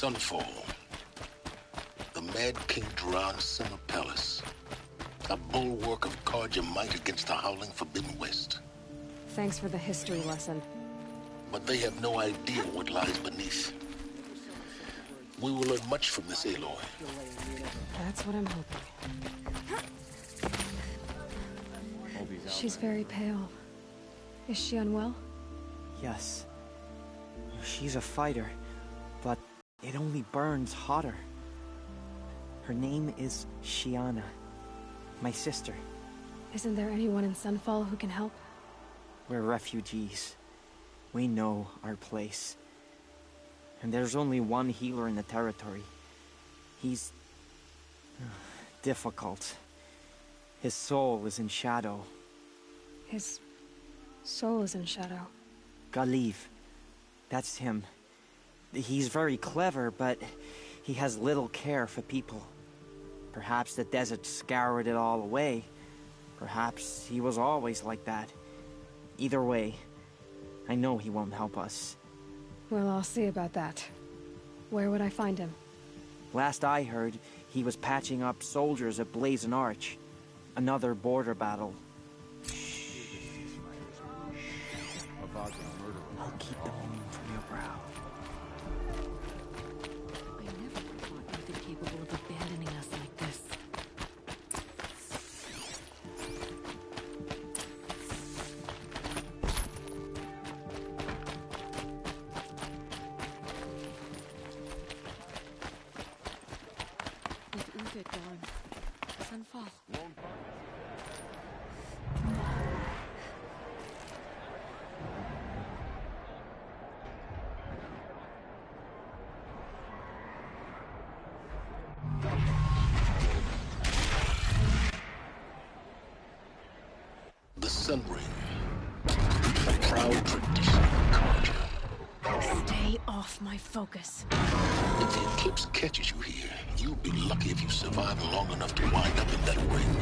Sunfall. The Mad King Duran's summer palace. A bulwark of Carja might against the howling Forbidden West. Thanks for the history lesson. But they have no idea what lies beneath. We will learn much from this, Aloy. That's what I'm hoping. She's very pale. Is she unwell? Yes. She's a fighter, but it only burns hotter. Her name is Shiana, my sister. Isn't there anyone in Sunfall who can help? We're refugees. We know our place. And there's only one healer in the territory. He's difficult. His soul is in shadow. His soul is in shadow. Galiv. That's him. He's very clever, but he has little care for people. Perhaps the desert scoured it all away. Perhaps he was always like that. Either way, I know he won't help us. Well, I'll see about that. Where would I find him? Last I heard, he was patching up soldiers at Blazon Arch. Another border battle. I'll keep the moon from your brow. I never thought you'd be capable of abandoning us like this. With Uthid gone, Sunfall. The Sun Ring. A proud tradition of Carja. Stay off my focus. If the Eclipse catches you here, you'll be lucky if you survive long enough to wind up in that ring.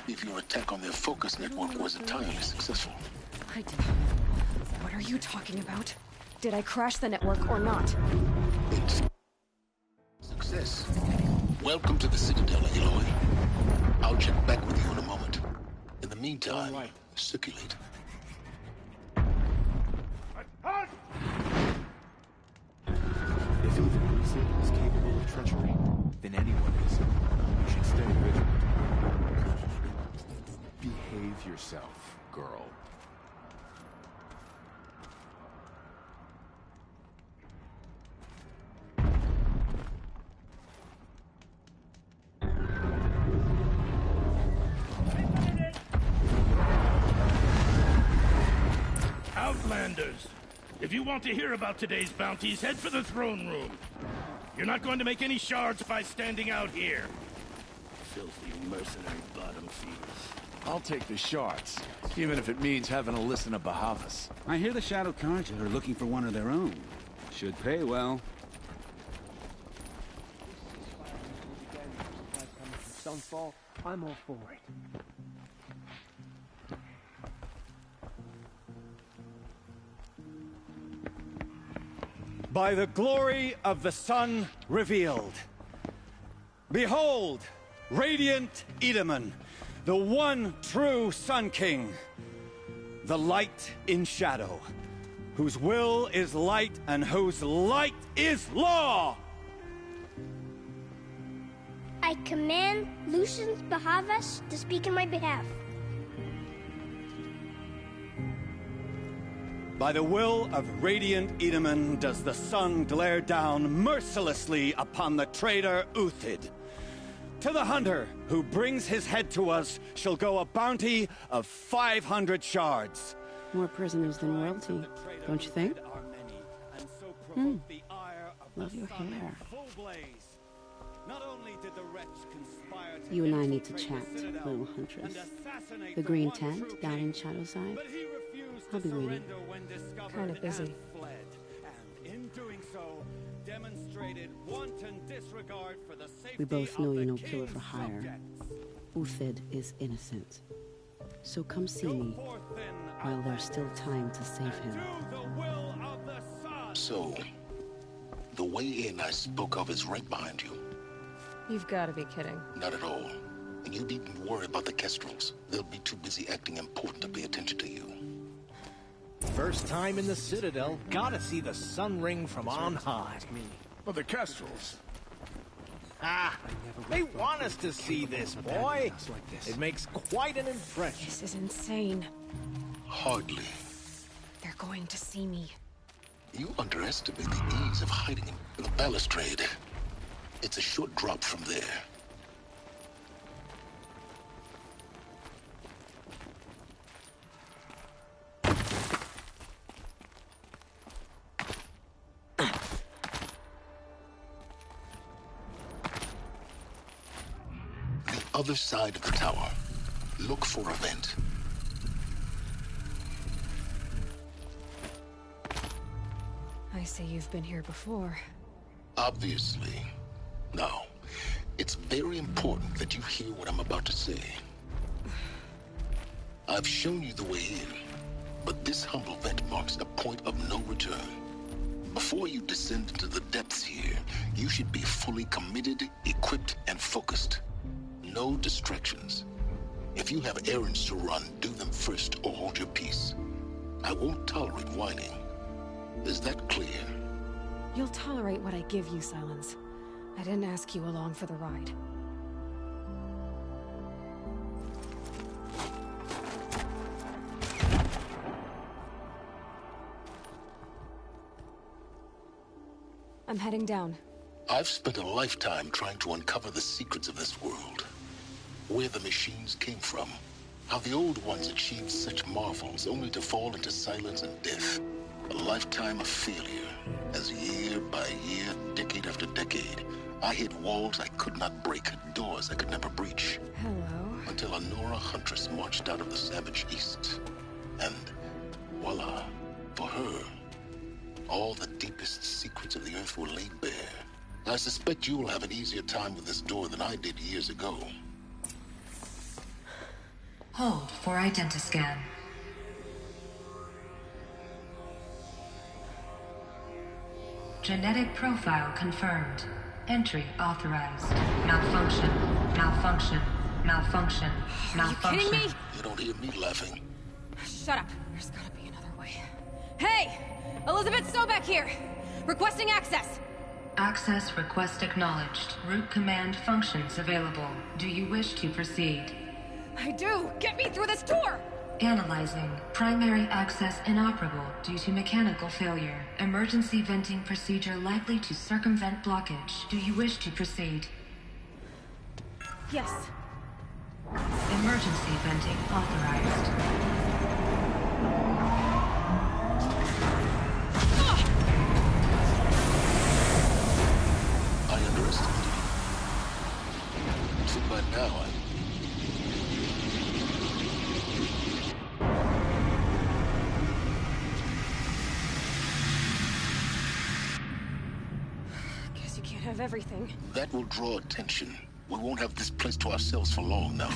If your attack on their focus network was entirely successful. I didn't. What are you talking about? Did I crash the network or not? It's success. Welcome to the Citadel, Aloy. I'll check back with you in a moment. In the meantime, circulate. If even Uthid is capable of treachery, then anyone is. You should stay vigilant. Behave yourself, girl. Outlanders, if you want to hear about today's bounties, head for the throne room. You're not going to make any shards by standing out here. Filthy mercenary bottom feeders. I'll take the shards, even if it means having to listen to Bahavas. I hear the Shadow Carja are looking for one of their own. Should pay well. Sunfall, I'm all for it. By the glory of the sun revealed. Behold, radiant Edaman, the one true Sun King, the light in shadow, whose will is light and whose light is law! I command Lucius Bahavas to speak in my behalf. By the will of radiant Edaman does the sun glare down mercilessly upon the traitor Uthid. To the hunter who brings his head to us shall go a bounty of 500 shards. More prisoners than royalty, don't you think? Love your hair. You and I need to chat, little huntress. The green tent down in Shadowside. I'll be waiting. Kind of busy. We both know you're no killer for hire. Uthid is innocent. So come see me, while there's still time to save him. So, the way in I spoke of is right behind you. You've got to be kidding. Not at all. And you needn't worry about the Kestrels. They'll be too busy acting important to pay attention to you. First time in the Citadel, gotta see the Sun Ring from on high. But the Kestrels. Ah, they want us to see this, boy. It makes quite an impression. This is insane. Hardly. They're going to see me. You underestimate the ease of hiding in the balustrade. It's a short drop from there. The other side of the tower. Look for a vent. I see you've been here before. Obviously. Now, it's very important that you hear what I'm about to say. I've shown you the way in, but this humble vent marks a point of no return. Before you descend into the depths here, you should be fully committed, equipped, and focused. No distractions. If you have errands to run, do them first or hold your peace. I won't tolerate whining. Is that clear? You'll tolerate what I give you, Silence. I didn't ask you along for the ride. I'm heading down. I've spent a lifetime trying to uncover the secrets of this world. Where the machines came from. How the old ones achieved such marvels only to fall into silence and death. A lifetime of failure, as year by year, decade after decade, I hit walls I could not break, doors I could never breach. Hello. Until a Nora huntress marched out of the savage east. And voila, for her, all the deepest secrets of the earth were laid bare. I suspect you will have an easier time with this door than I did years ago. Hold for identiscan. Genetic profile confirmed. Entry authorized. Malfunction. Malfunction. Malfunction. Malfunction. Are you kidding me? You don't hear me laughing. Shut up. There's gotta be another way. Hey! Elizabeth Sobek here! Requesting access! Access request acknowledged. Root command functions available. Do you wish to proceed? I do! Get me through this door! Analyzing. Primary access inoperable due to mechanical failure. Emergency venting procedure likely to circumvent blockage. Do you wish to proceed? Yes. Emergency venting authorized. I underestimated you. So by now, Guess you can't have everything. that will draw attention. We won't have this place to ourselves for long now.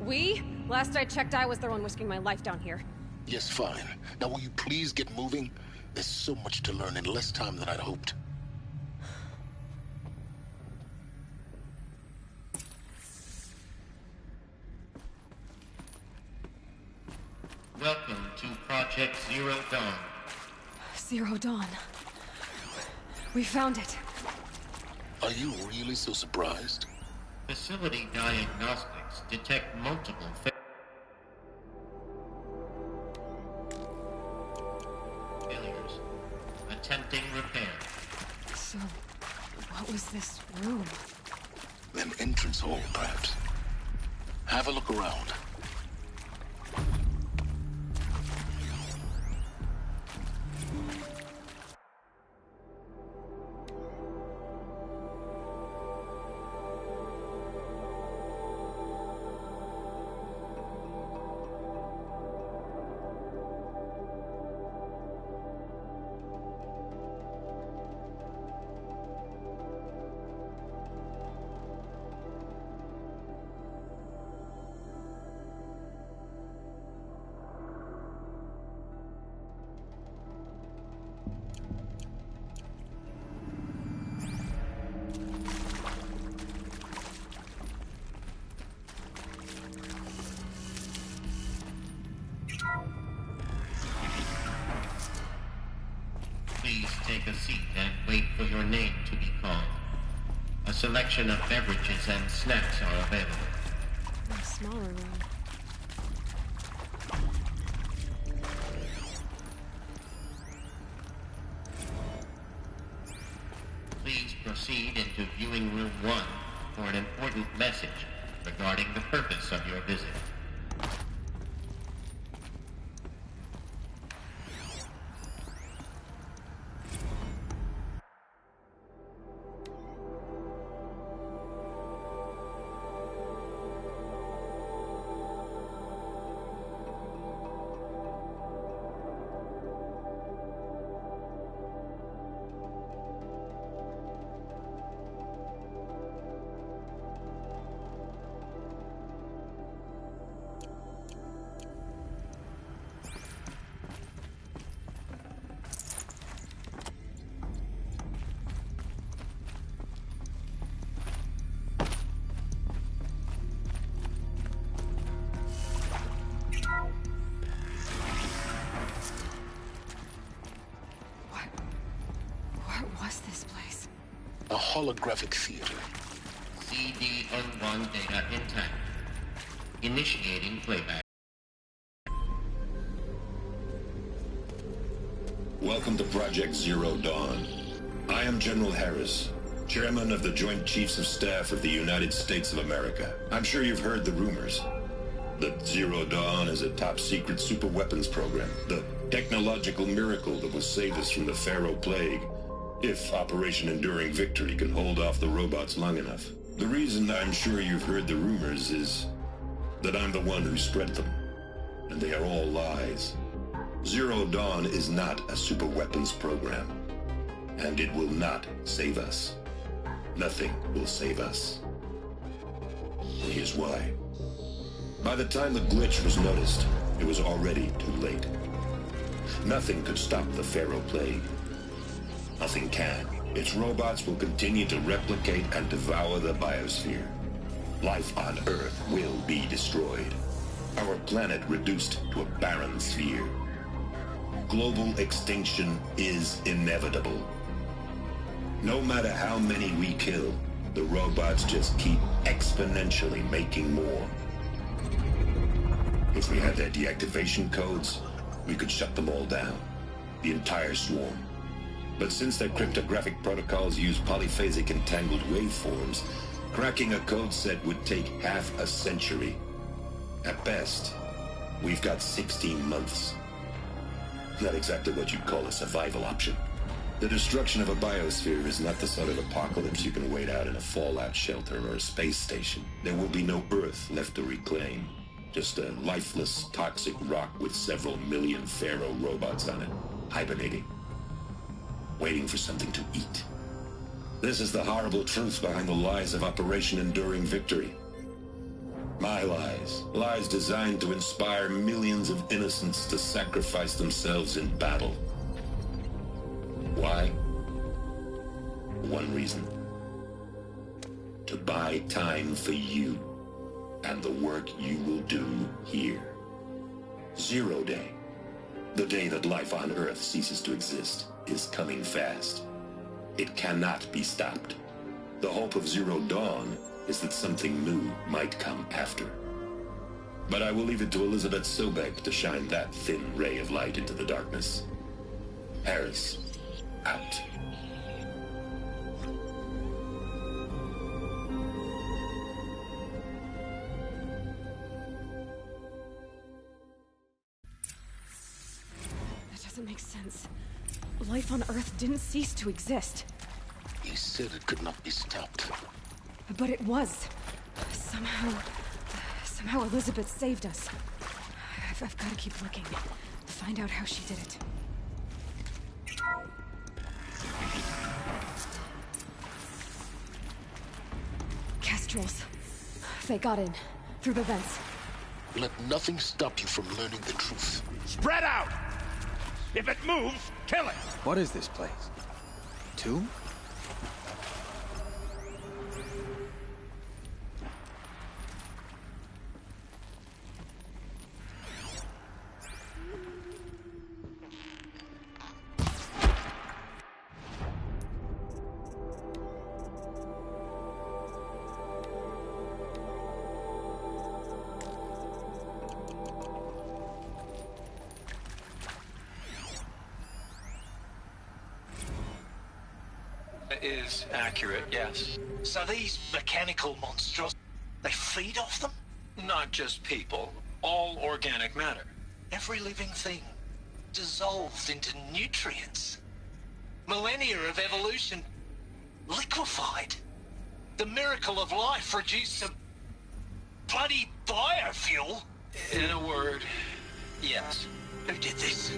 We? Last I checked, I was the one risking my life down here. Yes, fine. Now will you please get moving? There's so much to learn in less time than I'd hoped. Welcome to Project Zero Dawn. Zero Dawn. We found it. Are you really so surprised? Facility diagnostics detect multiple failures. Attempting repair. So, what was this room? An entrance hall, perhaps. Have a look around. A selection of beverages and snacks are available. A smaller room. Please proceed into viewing room 1 for an important message regarding the purpose of your visit. A holographic theater. CD-01 data intact. Initiating playback. Welcome to Project Zero Dawn. I am General Harris, Chairman of the Joint Chiefs of Staff of the United States of America. I'm sure you've heard the rumors that Zero Dawn is a top-secret super-weapons program, the technological miracle that will save us from the Pharaoh Plague, if Operation Enduring Victory can hold off the robots long enough. The reason I'm sure you've heard the rumors is that I'm the one who spread them, and they are all lies. Zero Dawn is not a super-weapons program, and it will not save us. Nothing will save us. Here's why. By the time the glitch was noticed, it was already too late. Nothing could stop the Pharaoh Plague. Nothing can. Its robots will continue to replicate and devour the biosphere. Life on Earth will be destroyed. Our planet reduced to a barren sphere. Global extinction is inevitable. No matter how many we kill, the robots just keep exponentially making more. If we had their deactivation codes, we could shut them all down. The entire swarm. But since their cryptographic protocols use polyphasic entangled waveforms, cracking a code set would take half a century. At best, we've got 16 months. Not exactly what you'd call a survival option. The destruction of a biosphere is not the sort of apocalypse you can wait out in a fallout shelter or a space station. There will be no Earth left to reclaim. Just a lifeless, toxic rock with several million Pharaoh robots on it, hibernating. Waiting for something to eat. This is the horrible truth behind the lies of Operation Enduring Victory. My lies. Lies designed to inspire millions of innocents to sacrifice themselves in battle. Why? One reason. To buy time for you and the work you will do here. Zero Day. The day that life on Earth ceases to exist is coming fast. It cannot be stopped. The hope of Zero Dawn is that something new might come after. But I will leave it to Elizabeth Sobek to shine that thin ray of light into the darkness. Harris, out. That doesn't make sense. Life on Earth didn't cease to exist. He said it could not be stopped. But it was. Somehow Elizabeth saved us. I've got to keep looking to find out how she did it. Kestrels. They got in. Through the vents. Let nothing stop you from learning the truth. Spread out! If it moves, kill it! What is this place? Tomb? is accurate, yes. So these mechanical monsters, they feed off them? Not just people, all organic matter. Every living thing dissolved into nutrients. Millennia of evolution liquefied. The miracle of life reduced to bloody biofuel. In a word, yes. Who did this?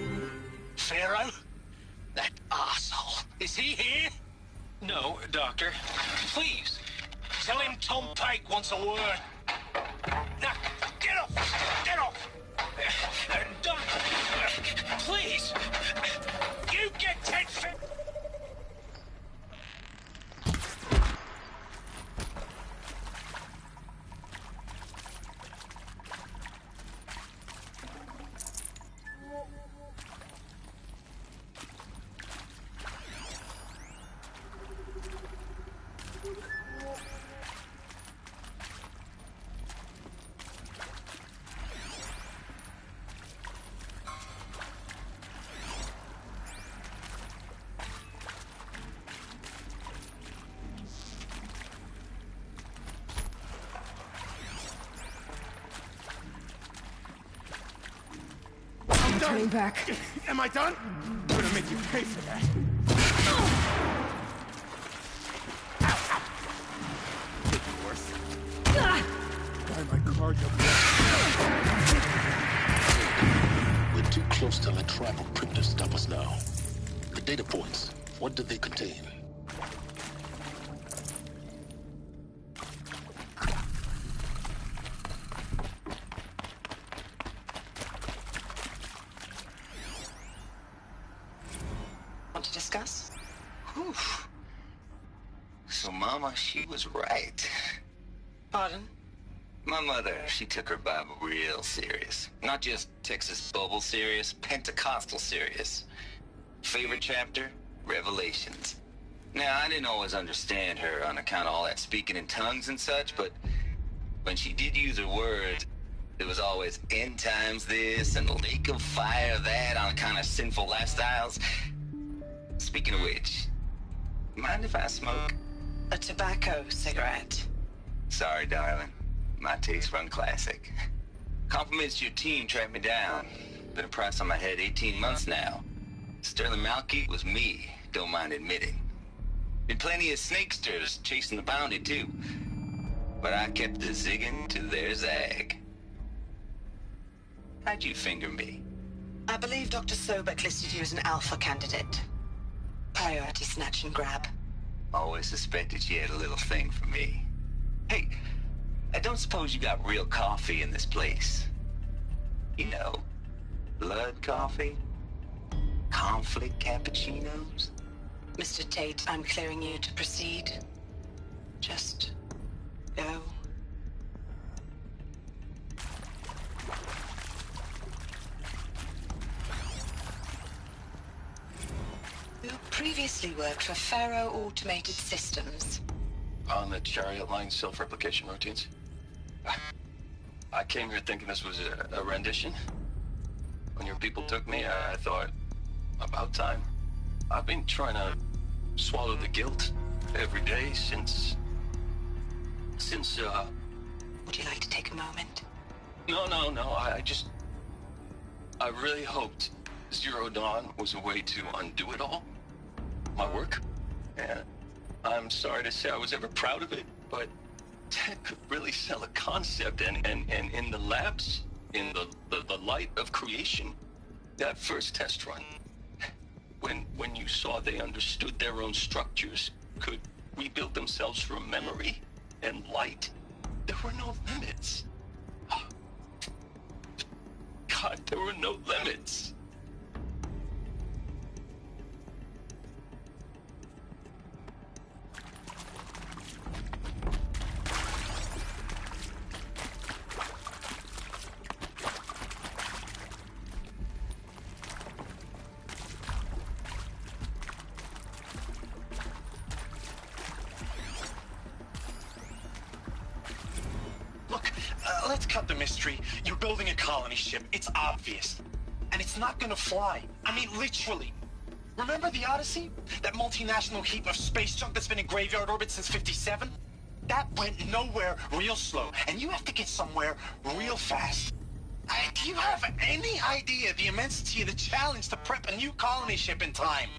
Pharaoh? That arsehole. Is he here? No, Doctor. Please, tell him Tom Pike wants a word. Now, get off! Get off! Don't! Please! You get 10 feet! Turning back. Am I done? I'm gonna make you pay for that. Worse. Why my cards are... We're too close to let tribal crypto stop us now. The data points, what do they contain? Discuss? Whew. So Mama, she was right. Pardon? My mother, she took her Bible real serious. Not just Texas Bible serious, Pentecostal serious. Favorite chapter? Revelations. Now, I didn't always understand her on account of all that speaking in tongues and such, but when she did use her words, it was always end times this and lake of fire that on account of sinful lifestyles. Speaking of which, mind if I smoke? A tobacco cigarette. Sorry, darling. My taste run classic. Compliments to your team tracked me down. Been a price on my head 18 months now. Sterling Malky was me, don't mind admitting. Been plenty of snakesters chasing the bounty, too. But I kept the zigging to their zag. How'd you finger me? I believe Dr. Sobek listed you as an alpha candidate. Priority snatch and grab. Always suspected she had a little thing for me. Hey, I don't suppose you got real coffee in this place. You know, blood coffee? Conflict cappuccinos? Mr. Tate, I'm clearing you to proceed. Just go. You previously worked for Pharaoh Automated Systems. On the Chariot Line self-replication routines? I came here thinking this was a rendition. When your people took me, I thought, about time. I've been trying to swallow the guilt every day since... Would you like to take a moment? No, I really hoped Zero Dawn was a way to undo it all. My work. And I'm sorry to say I was ever proud of it, but Ted could really sell a concept, and in the labs, in the light of creation, that first test run, when you saw they understood their own structures, could rebuild themselves from memory and light, there were no limits. God, there were no limits. Let's cut the mystery. You're building a colony ship. It's obvious. And it's not gonna fly. I mean, literally. Remember the Odyssey? That multinational heap of space junk that's been in graveyard orbit since '57? That went nowhere real slow, and you have to get somewhere real fast. Do you have any idea the immensity of the challenge to prep a new colony ship in time?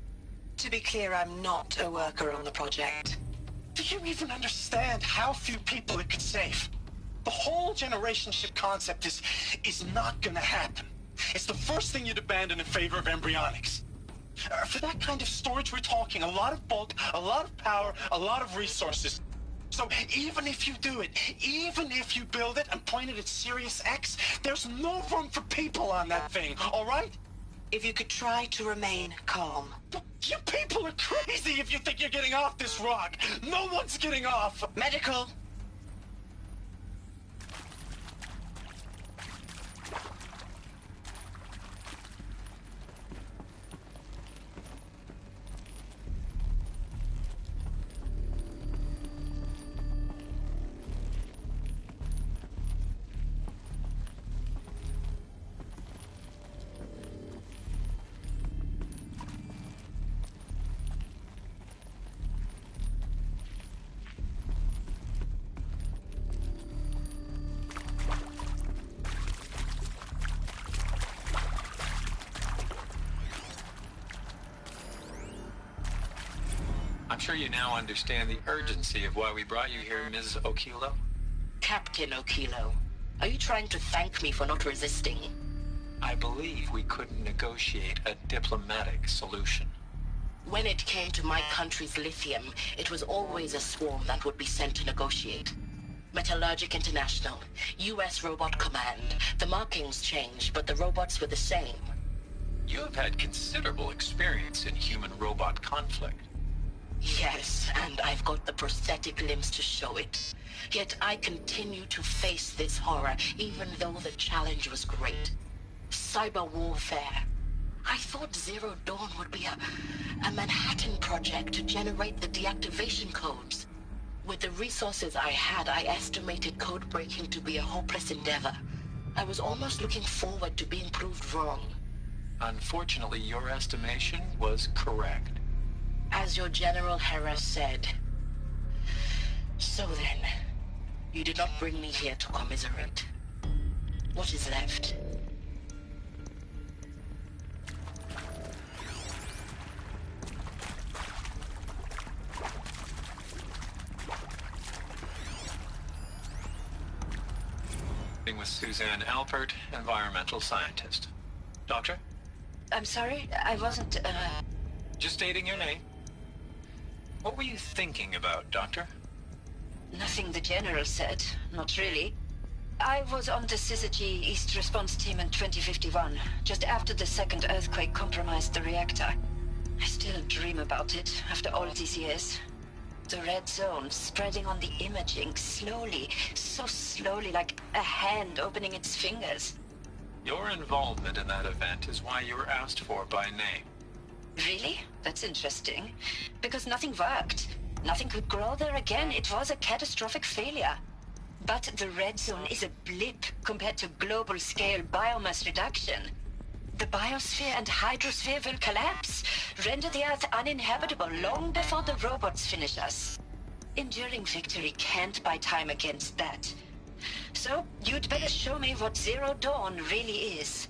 To be clear, I'm not a worker on the project. Do you even understand how few people it could save? The whole generation ship concept is not gonna happen. It's the first thing you'd abandon in favor of embryonics. For that kind of storage, we're talking a lot of bulk, a lot of power, a lot of resources. So even if you do it, even if you build it and point it at Sirius X, there's no room for people on that thing, all right? If you could try to remain calm. You people are crazy if you think you're getting off this rock. No one's getting off. Medical. I'm sure you now understand the urgency of why we brought you here, Ms. Okilo. Captain Okilo, are you trying to thank me for not resisting? I believe we couldn't negotiate a diplomatic solution. When it came to my country's lithium, it was always a swarm that would be sent to negotiate. Metallurgic International, U.S. Robot Command. The markings changed, but the robots were the same. You have had considerable experience in human-robot conflict. Yes, and I've got the prosthetic limbs to show it. Yet I continue to face this horror, even though the challenge was great. Cyber warfare. I thought Zero Dawn would be a Manhattan project to generate the deactivation codes. With the resources I had, I estimated code breaking to be a hopeless endeavor. I was almost looking forward to being proved wrong. Unfortunately, your estimation was correct. As your General Hera said. So then, you did not bring me here to commiserate. What is left? With Suzanne Alpert, environmental scientist. Doctor? I'm sorry, I wasn't, Just stating your name. What were you thinking about, Doctor? Nothing the General said. Not really. I was on the Syzygy East Response Team in 2051, just after the second earthquake compromised the reactor. I still dream about it, after all these years. The red zone spreading on the imaging, slowly, so slowly, like a hand opening its fingers. Your involvement in that event is why you were asked for by name. Really? That's interesting. Because nothing worked. Nothing could grow there again. It was a catastrophic failure. But the red zone is a blip compared to global-scale biomass reduction. The biosphere and hydrosphere will collapse, render the Earth uninhabitable long before the robots finish us. Enduring victory can't buy time against that. So, you'd better show me what Zero Dawn really is.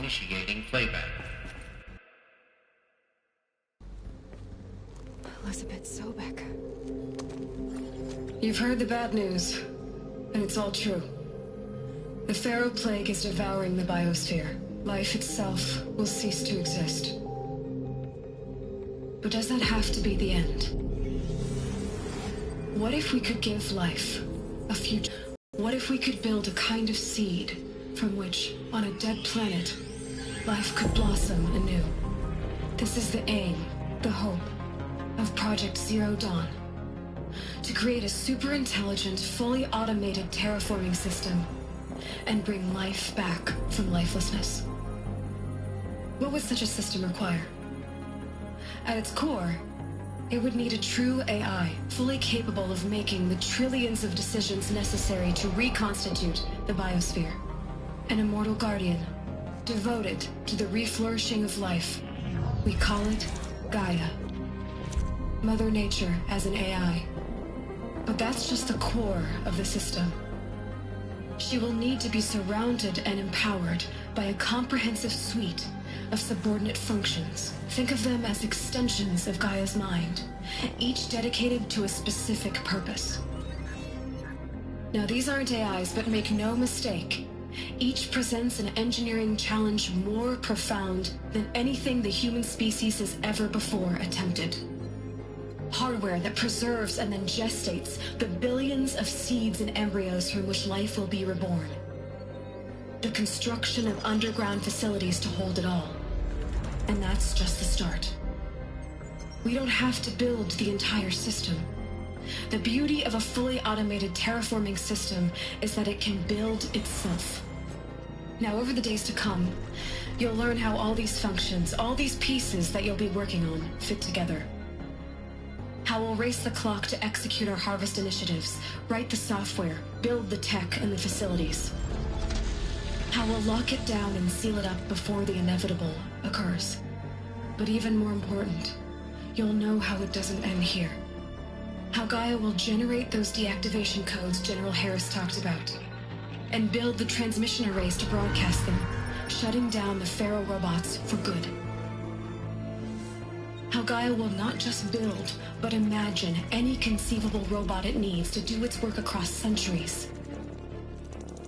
initiating playback. Elizabeth Sobek. You've heard the bad news, and it's all true. The Pharaoh Plague is devouring the biosphere. Life itself will cease to exist. But does that have to be the end? What if we could give life a future? What if we could build a kind of seed from which, on a dead planet, life could blossom anew? This is the aim, the hope, of Project Zero Dawn. To create a super-intelligent, fully automated terraforming system and bring life back from lifelessness. What would such a system require? At its core, it would need a true AI, fully capable of making the trillions of decisions necessary to reconstitute the biosphere. An immortal guardian, devoted to the reflourishing of life. We call it Gaia. Mother Nature as an AI. But that's just the core of the system. She will need to be surrounded and empowered by a comprehensive suite of subordinate functions. Think of them as extensions of Gaia's mind, each dedicated to a specific purpose. Now, these aren't AIs, but make no mistake, each presents an engineering challenge more profound than anything the human species has ever before attempted. Hardware that preserves and then gestates the billions of seeds and embryos from which life will be reborn. The construction of underground facilities to hold it all. And that's just the start. We don't have to build the entire system. The beauty of a fully automated terraforming system is that it can build itself. Now, over the days to come, you'll learn how all these functions, all these pieces that you'll be working on, fit together. How we'll race the clock to execute our harvest initiatives, write the software, build the tech and the facilities. How we'll lock it down and seal it up before the inevitable occurs. But even more important, you'll know how it doesn't end here. How Gaia will generate those deactivation codes General Harris talked about, and build the transmission arrays to broadcast them, shutting down the Pharaoh robots for good. How Gaia will not just build, but imagine any conceivable robot it needs to do its work across centuries.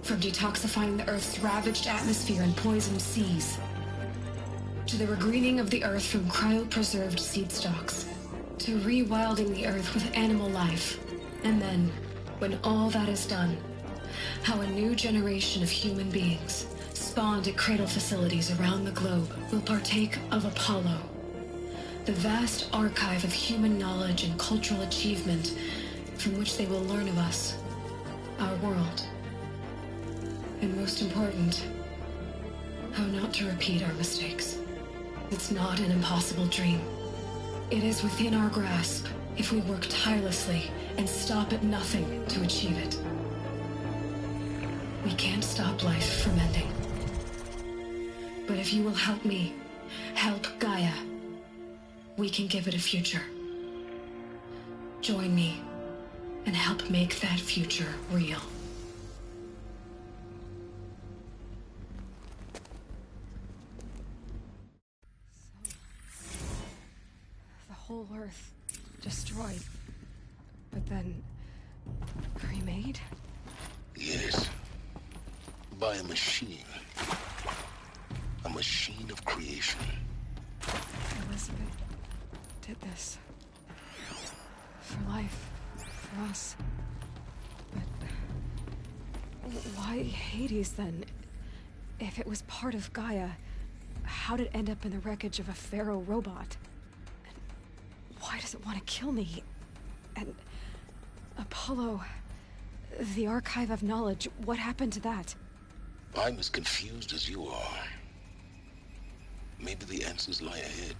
From detoxifying the Earth's ravaged atmosphere and poisoned seas, to the regreening of the Earth from cryopreserved seed stalks, to rewilding the Earth with animal life. And then, when all that is done, how a new generation of human beings, spawned at cradle facilities around the globe, will partake of Apollo, the vast archive of human knowledge and cultural achievement from which they will learn of us, our world. And most important, how not to repeat our mistakes. It's not an impossible dream. It is within our grasp if we work tirelessly and stop at nothing to achieve it. We can't stop life from ending. But if you will help me, help Gaia, we can give it a future. Join me and help make that future real. The whole Earth destroyed, but then remade? Yes. By a machine. A machine of creation. Elizabeth did this. For life. For us. But why Hades then? If it was part of Gaia, how did it end up in the wreckage of a Pharaoh robot? And why does it want to kill me? And Apollo, the Archive of Knowledge, what happened to that? I'm as confused as you are. Maybe the answers lie ahead.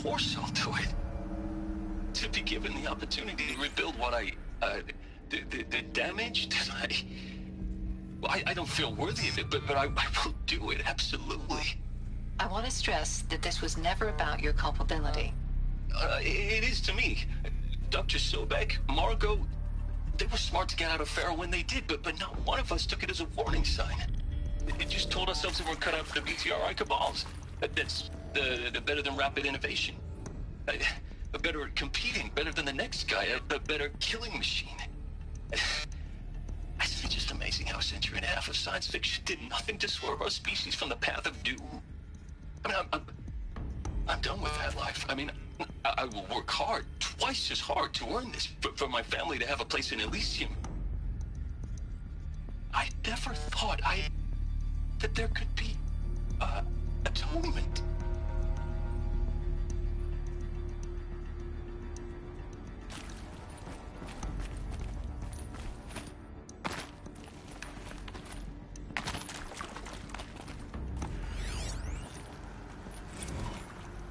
foresight to it. To be given the opportunity to rebuild what the damage that I don't feel worthy of it, but I will do it, absolutely. I want to stress that this was never about your culpability. It is to me. Dr. Sobek, Margot, they were smart to get out of Pharaoh when they did, but not one of us took it as a warning sign. It just told ourselves that we're cut out for the BTRI cabals. That's the better than rapid innovation. Better at competing, better than the next guy, a better killing machine. It's just amazing how a century and a half of science fiction did nothing to swerve our species from the path of doom. I mean, I'm done with that life. I mean, I will work hard, twice as hard, to earn this, for my family to have a place in Elysium. I never thought that there could be atonement.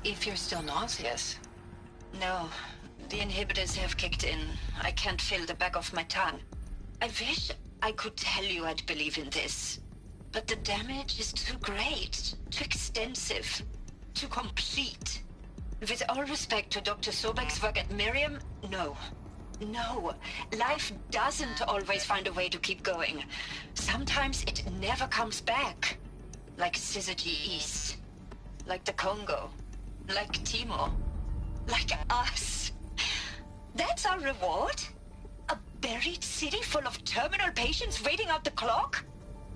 If you're still nauseous. No, the inhibitors have kicked in. I can't feel the back of my tongue. I wish I could tell you I'd believe in this. But the damage is too great, too extensive, too complete. With all respect to Dr. Sobek's work at Miriam, no. No, life doesn't always find a way to keep going. Sometimes it never comes back. Like Syzygy East. Like the Congo. Like Timo. Like us. That's our reward? A buried city full of terminal patients waiting out the clock?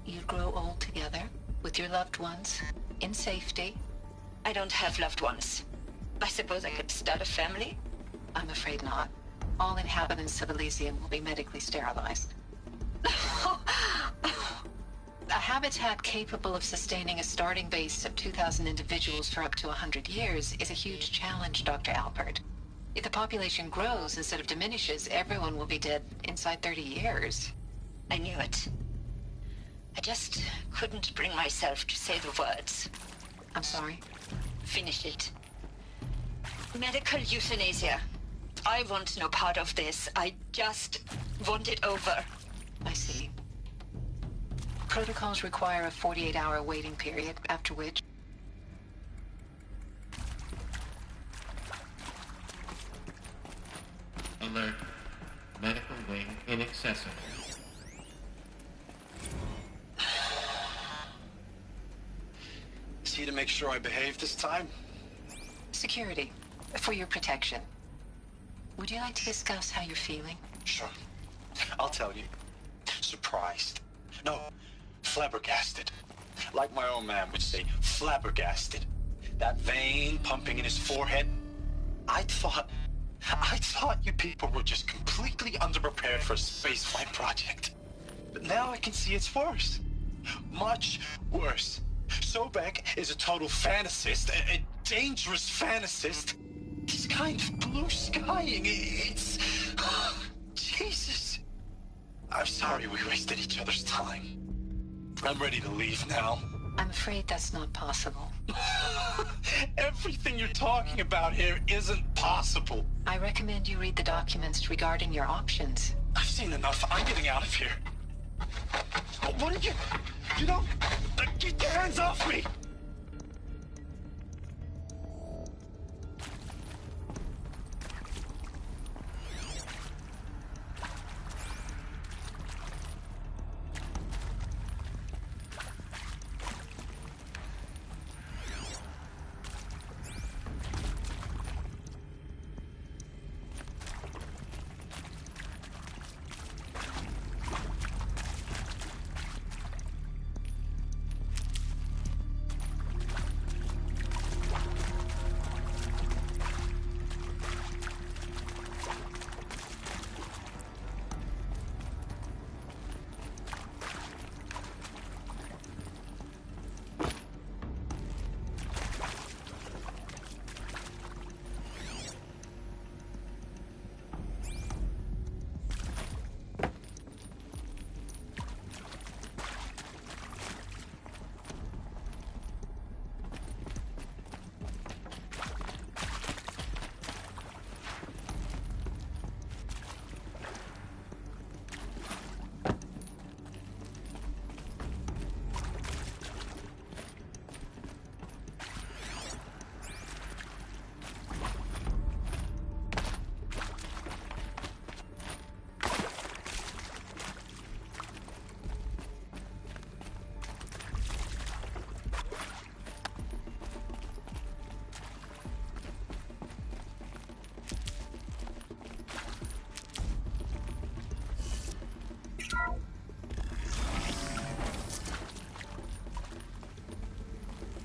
You grow old together, with your loved ones, in safety. I don't have loved ones. I suppose I could start a family? I'm afraid not. All inhabitants of Elysium will be medically sterilized. A habitat capable of sustaining a starting base of 2,000 individuals for up to 100 years is a huge challenge, Dr. Alpert. If the population grows instead of diminishes, everyone will be dead inside 30 years. I knew it. I just couldn't bring myself to say the words. I'm sorry? Finish it. Medical euthanasia. I want no part of this. I just want it over. I see. Protocols require a 48-hour waiting period, after which... Alert. Medical wing inaccessible. Is he to make sure I behave this time? Security. For your protection. Would you like to discuss how you're feeling? Sure. I'll tell you. Surprised. No, flabbergasted. Like my old man would say, flabbergasted. That vein pumping in his forehead. I thought you people were just completely underprepared for a spaceflight project. But now I can see it's worse. Much worse. Sobek is a total fantasist, a dangerous fantasist. He's kind of blue skying. It's... Jesus. I'm sorry we wasted each other's time. I'm ready to leave now. I'm afraid that's not possible. Everything you're talking about here isn't possible. I recommend you read the documents regarding your options. I've seen enough. I'm getting out of here. What did you... You know... Get your hands off me!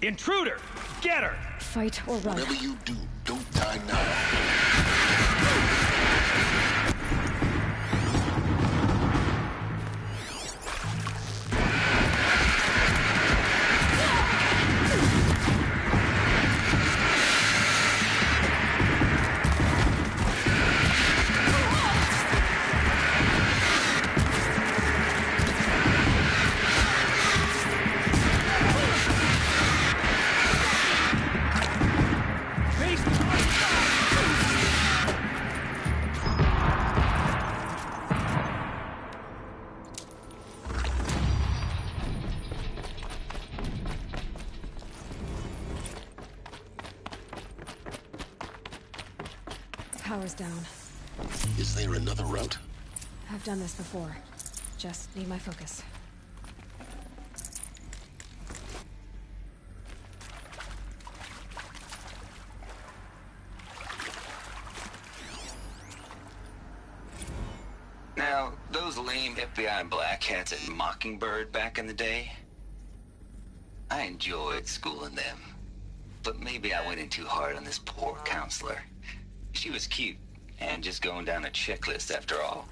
Intruder! Get her! Fight or run. Whatever you do, don't die now. Power's down. Is there another route? I've done this before. Just need my focus. Now, those lame FBI black hats at Mockingbird back in the day, I enjoyed schooling them. But maybe I went in too hard on this poor counselor. She was cute, and just going down a checklist after all.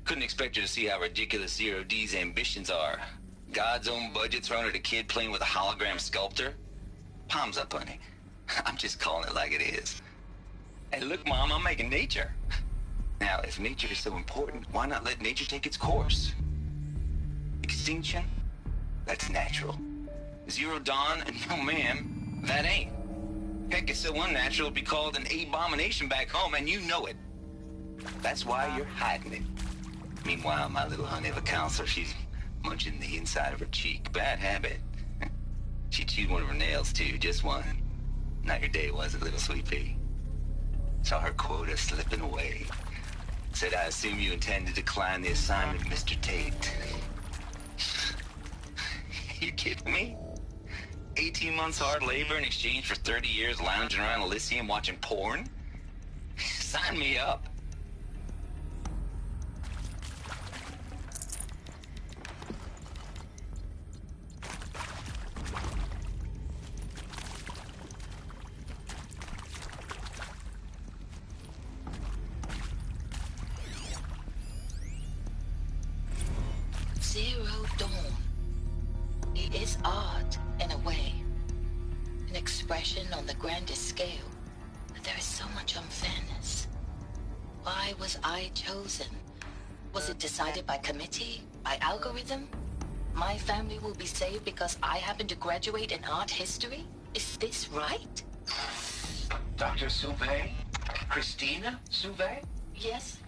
Couldn't expect her to see how ridiculous Zero D's ambitions are. God's own budget thrown at a kid playing with a hologram sculptor? Palms up, honey. I'm just calling it like it is. Hey, look, Mom, I'm making nature. Now, if nature is so important, why not let nature take its course? Extinction? That's natural. Zero Dawn? No, ma'am, that ain't. Heck, it's so unnatural it'd be called an abomination back home, and you know it. That's why you're hiding it. Meanwhile, my little honey of a counselor, she's munching the inside of her cheek. Bad habit. She chewed one of her nails, too, just one. Not your day, was it, little sweet pea? Saw her quota slipping away. Said, I assume you intend to decline the assignment, Mr. Tate. You kidding me? 18 months hard labor in exchange for 30 years lounging around Elysium watching porn? Sign me up. Zero Dawn. It is art, in a way. An expression on the grandest scale. But there is so much unfairness. Why was I chosen? Was it decided by committee? By algorithm? My family will be saved because I happen to graduate in art history? Is this right? Dr. Sauvé? Christina Sauvé? Yes.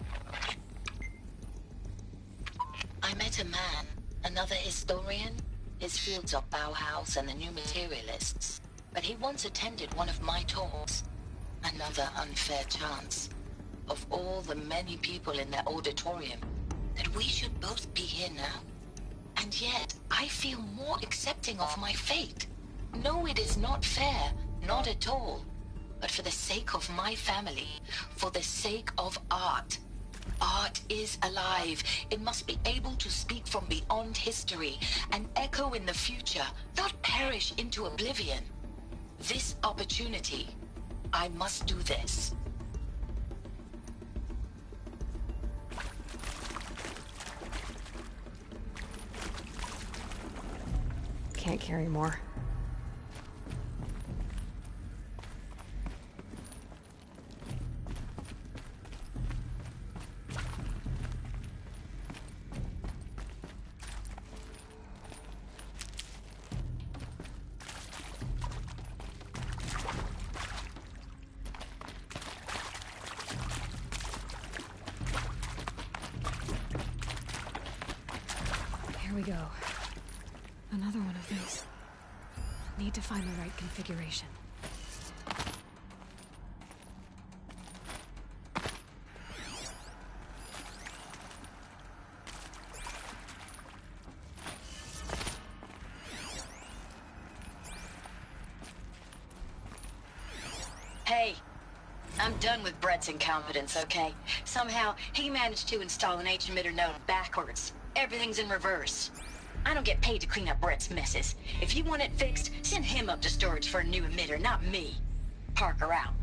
I met a man, another historian. His fields are Bauhaus and the New Materialists. But he once attended one of my talks. Another unfair chance. Of all the many people in that auditorium, that we should both be here now. And yet, I feel more accepting of my fate. No, it is not fair, not at all. But for the sake of my family, for the sake of art. Art is alive. It must be able to speak from beyond history and echo in the future, not perish into oblivion. This opportunity, I must do this. Can't carry more. Here we go. Another one of these. Need to find the right configuration. Hey, I'm done with Brett's incompetence, okay? Somehow, he managed to install an H-emitter node backwards. Everything's in reverse. I don't get paid to clean up Brett's messes. If you want it fixed, send him up to storage for a new emitter, not me. Parker out.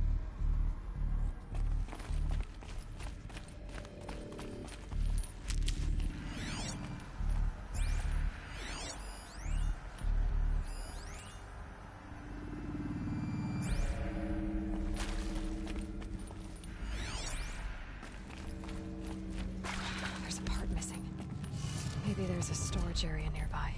There's a part missing. Maybe there's a storage area nearby.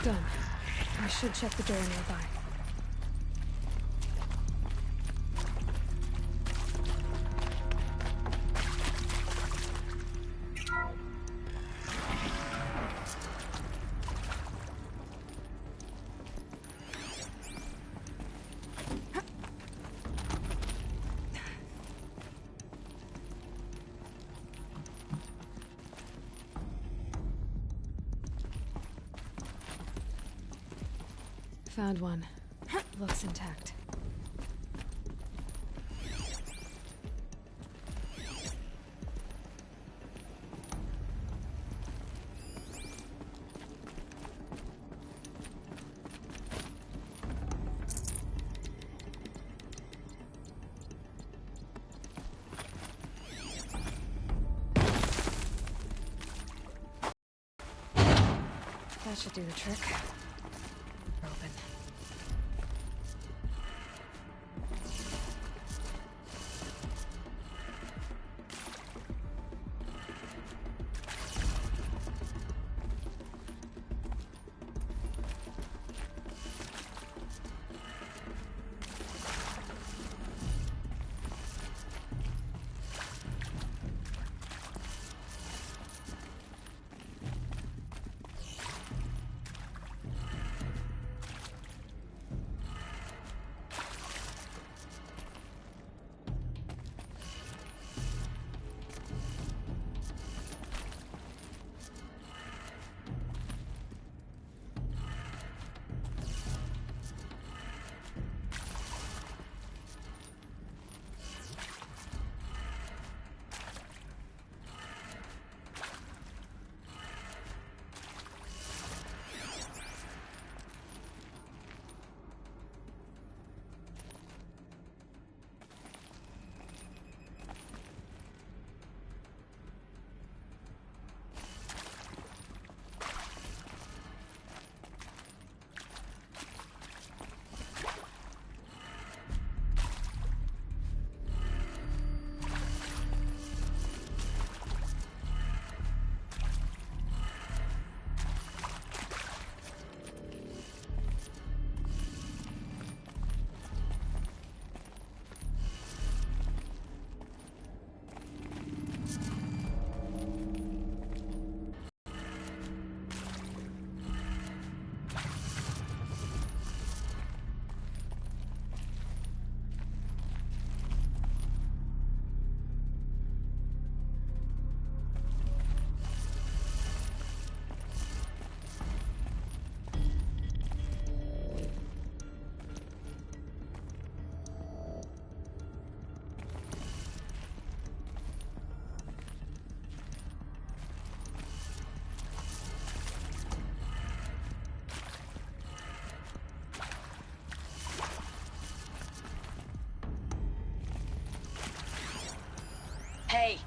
Done. I should check the door nearby. Found one. Looks intact. That should do the trick. Open. Hey,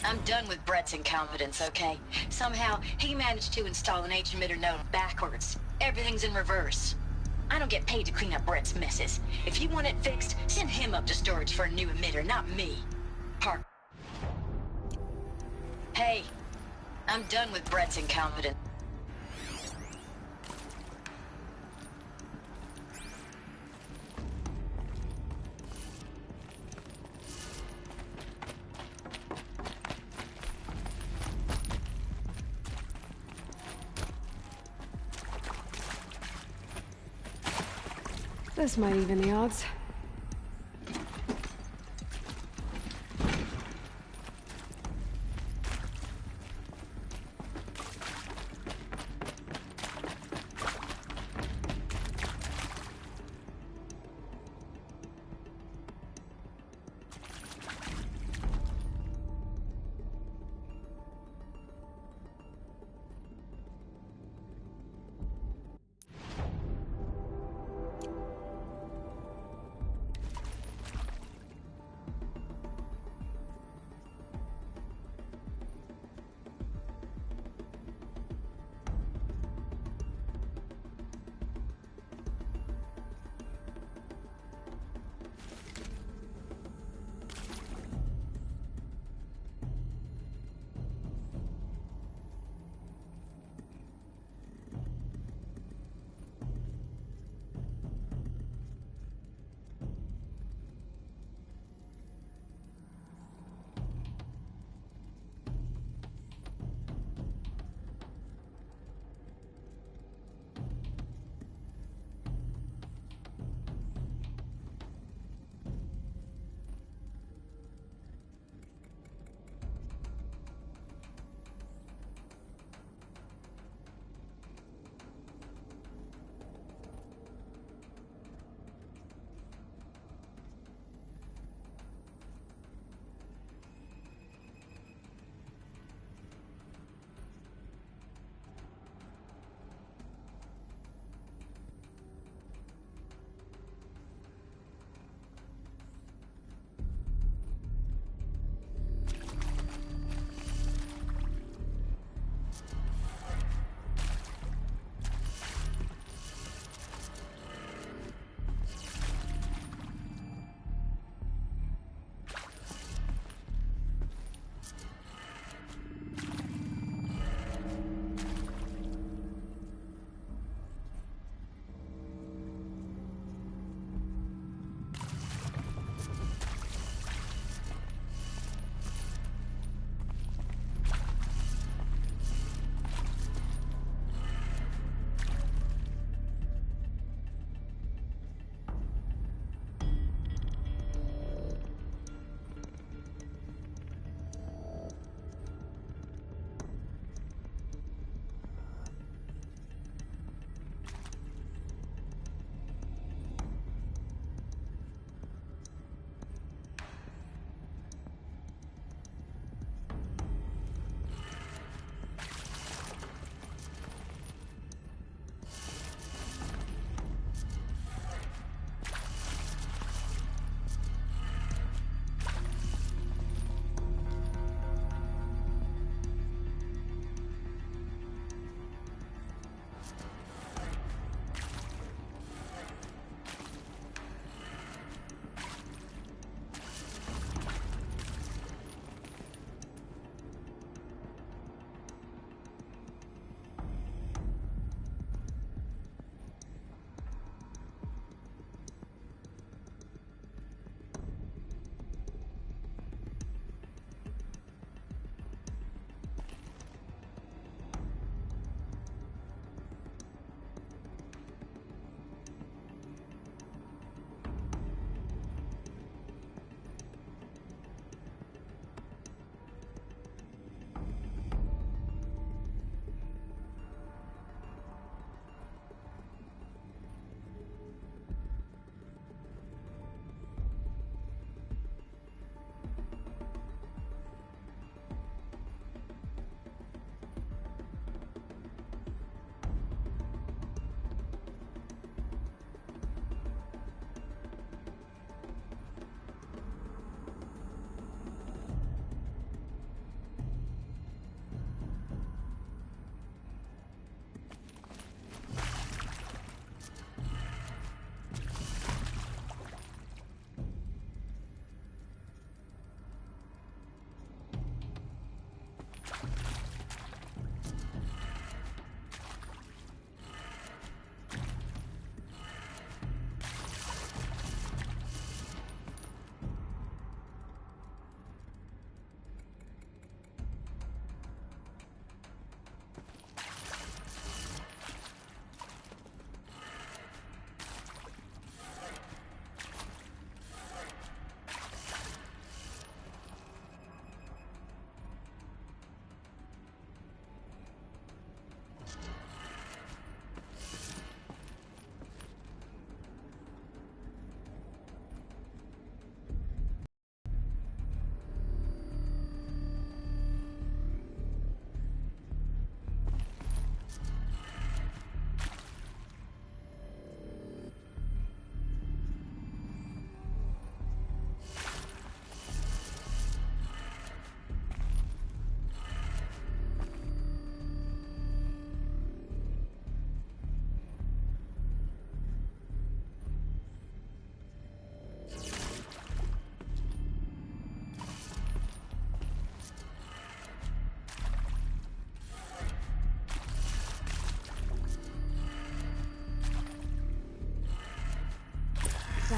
I'm done with Brett's incompetence, okay? Somehow, he managed to install an H-emitter node backwards. Everything's in reverse. I don't get paid to clean up Brett's messes. If you want it fixed, send him up to storage for a new emitter, not me. Park. Hey, I'm done with Brett's incompetence. This might even the odds.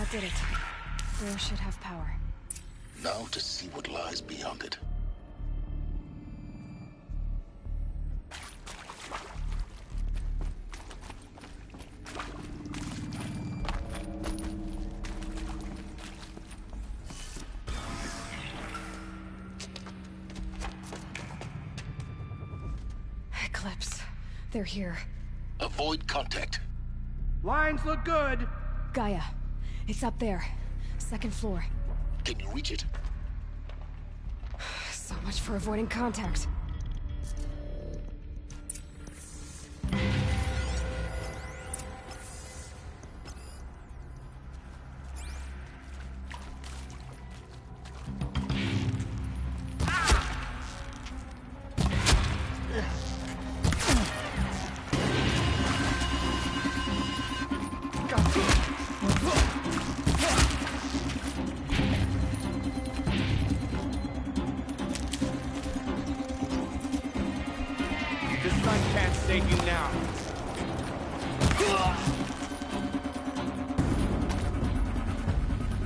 That did it. Door should have power. Now to see what lies beyond it. Eclipse. They're here. Avoid contact. Lines look good. Gaia. It's up there. Second floor. Can you reach it? So much for avoiding contact.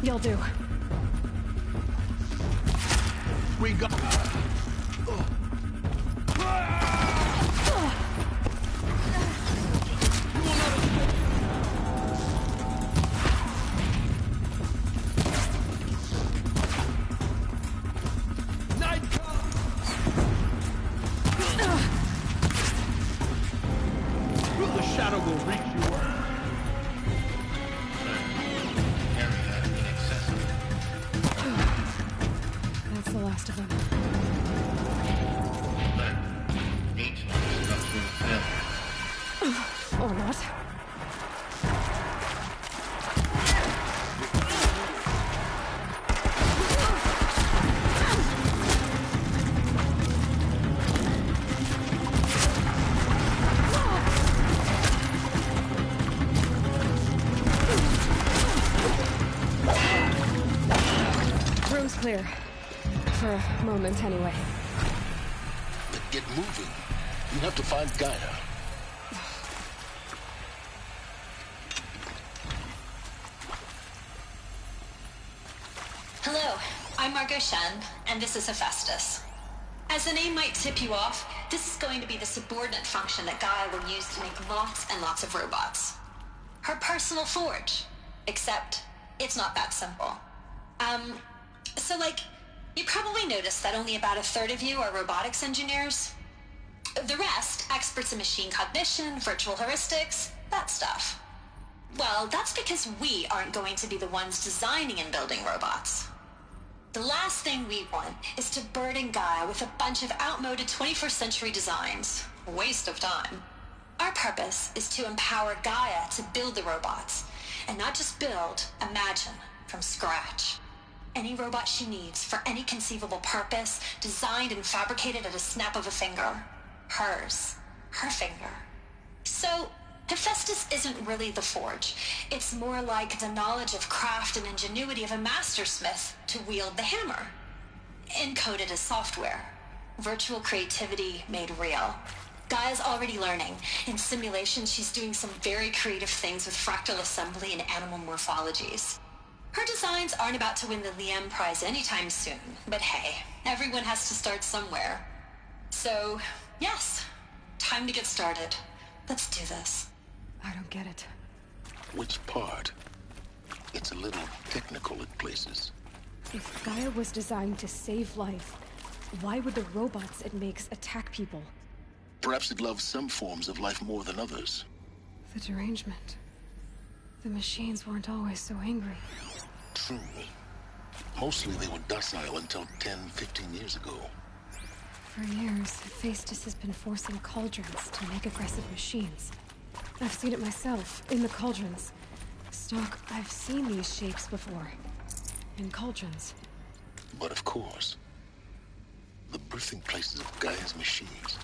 You'll do. We got... The shadow will reach you. That's the last of them. Or not. Room's clear. For a moment, anyway. Then get moving. You have to find Gaia. Hello, I'm Margot Shen, and this is Hephaestus. As the name might tip you off, this is going to be the subordinate function that Gaia will use to make lots and lots of robots. Her personal forge. Except, it's not that simple. You probably noticed that only about a third of you are robotics engineers. The rest, experts in machine cognition, virtual heuristics, that stuff. Well, that's because we aren't going to be the ones designing and building robots. The last thing we want is to burden Gaia with a bunch of outmoded 21st century designs. A waste of time. Our purpose is to empower Gaia to build the robots, and not just build, imagine, from scratch. Any robot she needs for any conceivable purpose, designed and fabricated at a snap of a finger. Hers. Her finger. So, Hephaestus isn't really the forge. It's more like the knowledge of craft and ingenuity of a mastersmith to wield the hammer. Encoded as software. Virtual creativity made real. Gaia's already learning. In simulation, she's doing some very creative things with fractal assembly and animal morphologies. Her designs aren't about to win the Liam Prize anytime soon, but hey, everyone has to start somewhere. So, yes, time to get started. Let's do this. I don't get it. Which part? It's a little technical in places. If Gaia was designed to save life, why would the robots it makes attack people? Perhaps it loves some forms of life more than others. The derangement. The machines weren't always so angry. True. Mostly they were docile until 10, 15 years ago. For years, Hephaestus has been forcing cauldrons to make aggressive machines. I've seen it myself, in the cauldrons. Stock, I've seen these shapes before. In cauldrons. But of course, the birthing places of Gaia's machines.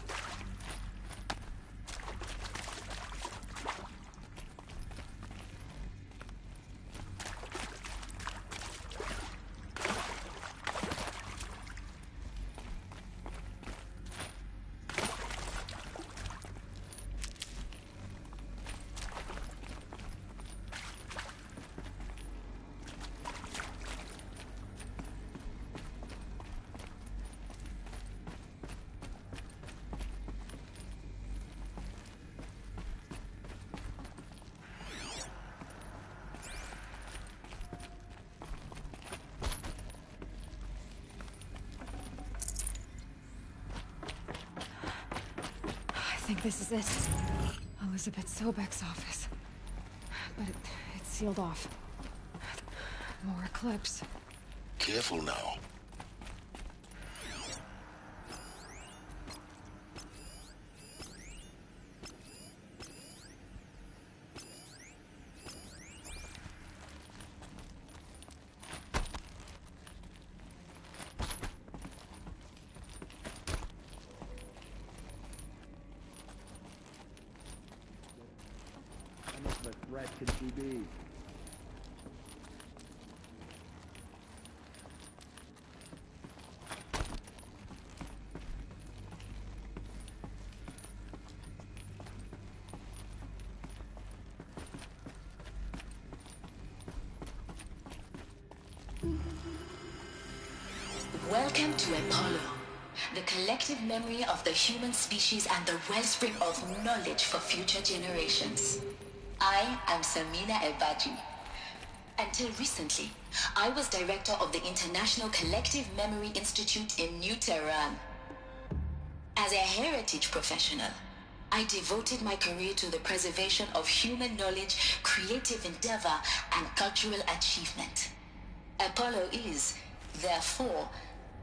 think this is it. Elizabeth Sobek's office. But it's sealed off. More Eclipse. Careful now. Threat could she be? Welcome to Apollo, the collective memory of the human species and the wellspring of knowledge for future generations. I am Samina Elbaji. Until recently, I was director of the International Collective Memory Institute in New Tehran. As a heritage professional, I devoted my career to the preservation of human knowledge, creative endeavor, and cultural achievement. Apollo is, therefore,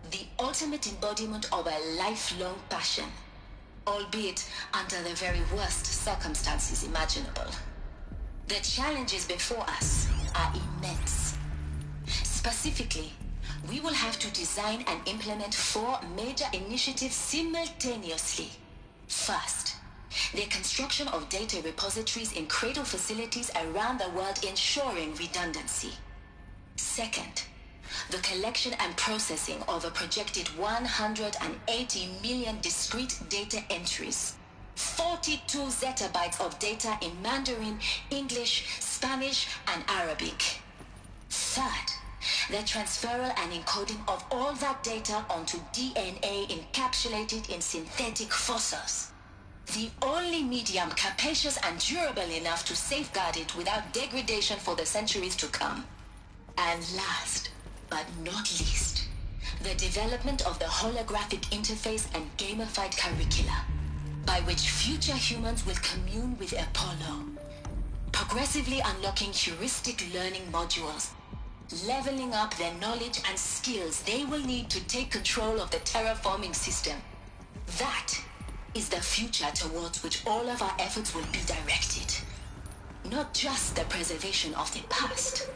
the ultimate embodiment of a lifelong passion, albeit under the very worst circumstances imaginable. The challenges before us are immense. Specifically, we will have to design and implement 4 major initiatives simultaneously. First, the construction of data repositories in cradle facilities around the world, ensuring redundancy. Second, the collection and processing of a projected 180 million discrete data entries. 42 zettabytes of data in Mandarin, English, Spanish, and Arabic. Third, the transferal and encoding of all that data onto DNA encapsulated in synthetic fossils. The only medium capacious and durable enough to safeguard it without degradation for the centuries to come. And last, but not least, the development of the holographic interface and gamified curricula, by which future humans will commune with Apollo, progressively unlocking heuristic learning modules, leveling up their knowledge and skills they will need to take control of the terraforming system. That is the future towards which all of our efforts will be directed. Not just the preservation of the past,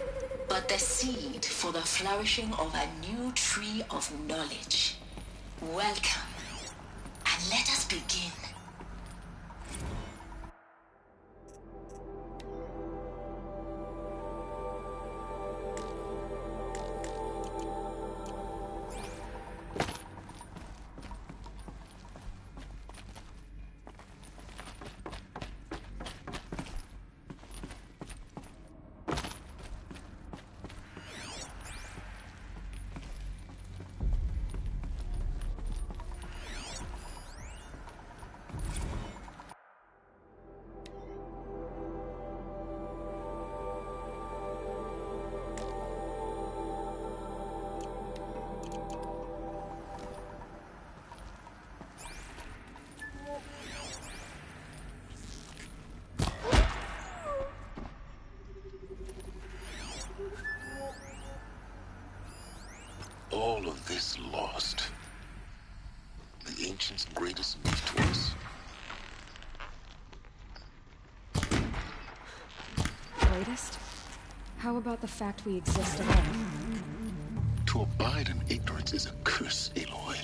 but the seed for the flourishing of a new tree of knowledge. Welcome, and let us begin. All of this lost. The ancients' greatest gift to us. Greatest? How about the fact we exist at all? To abide in ignorance is a curse, Aloy.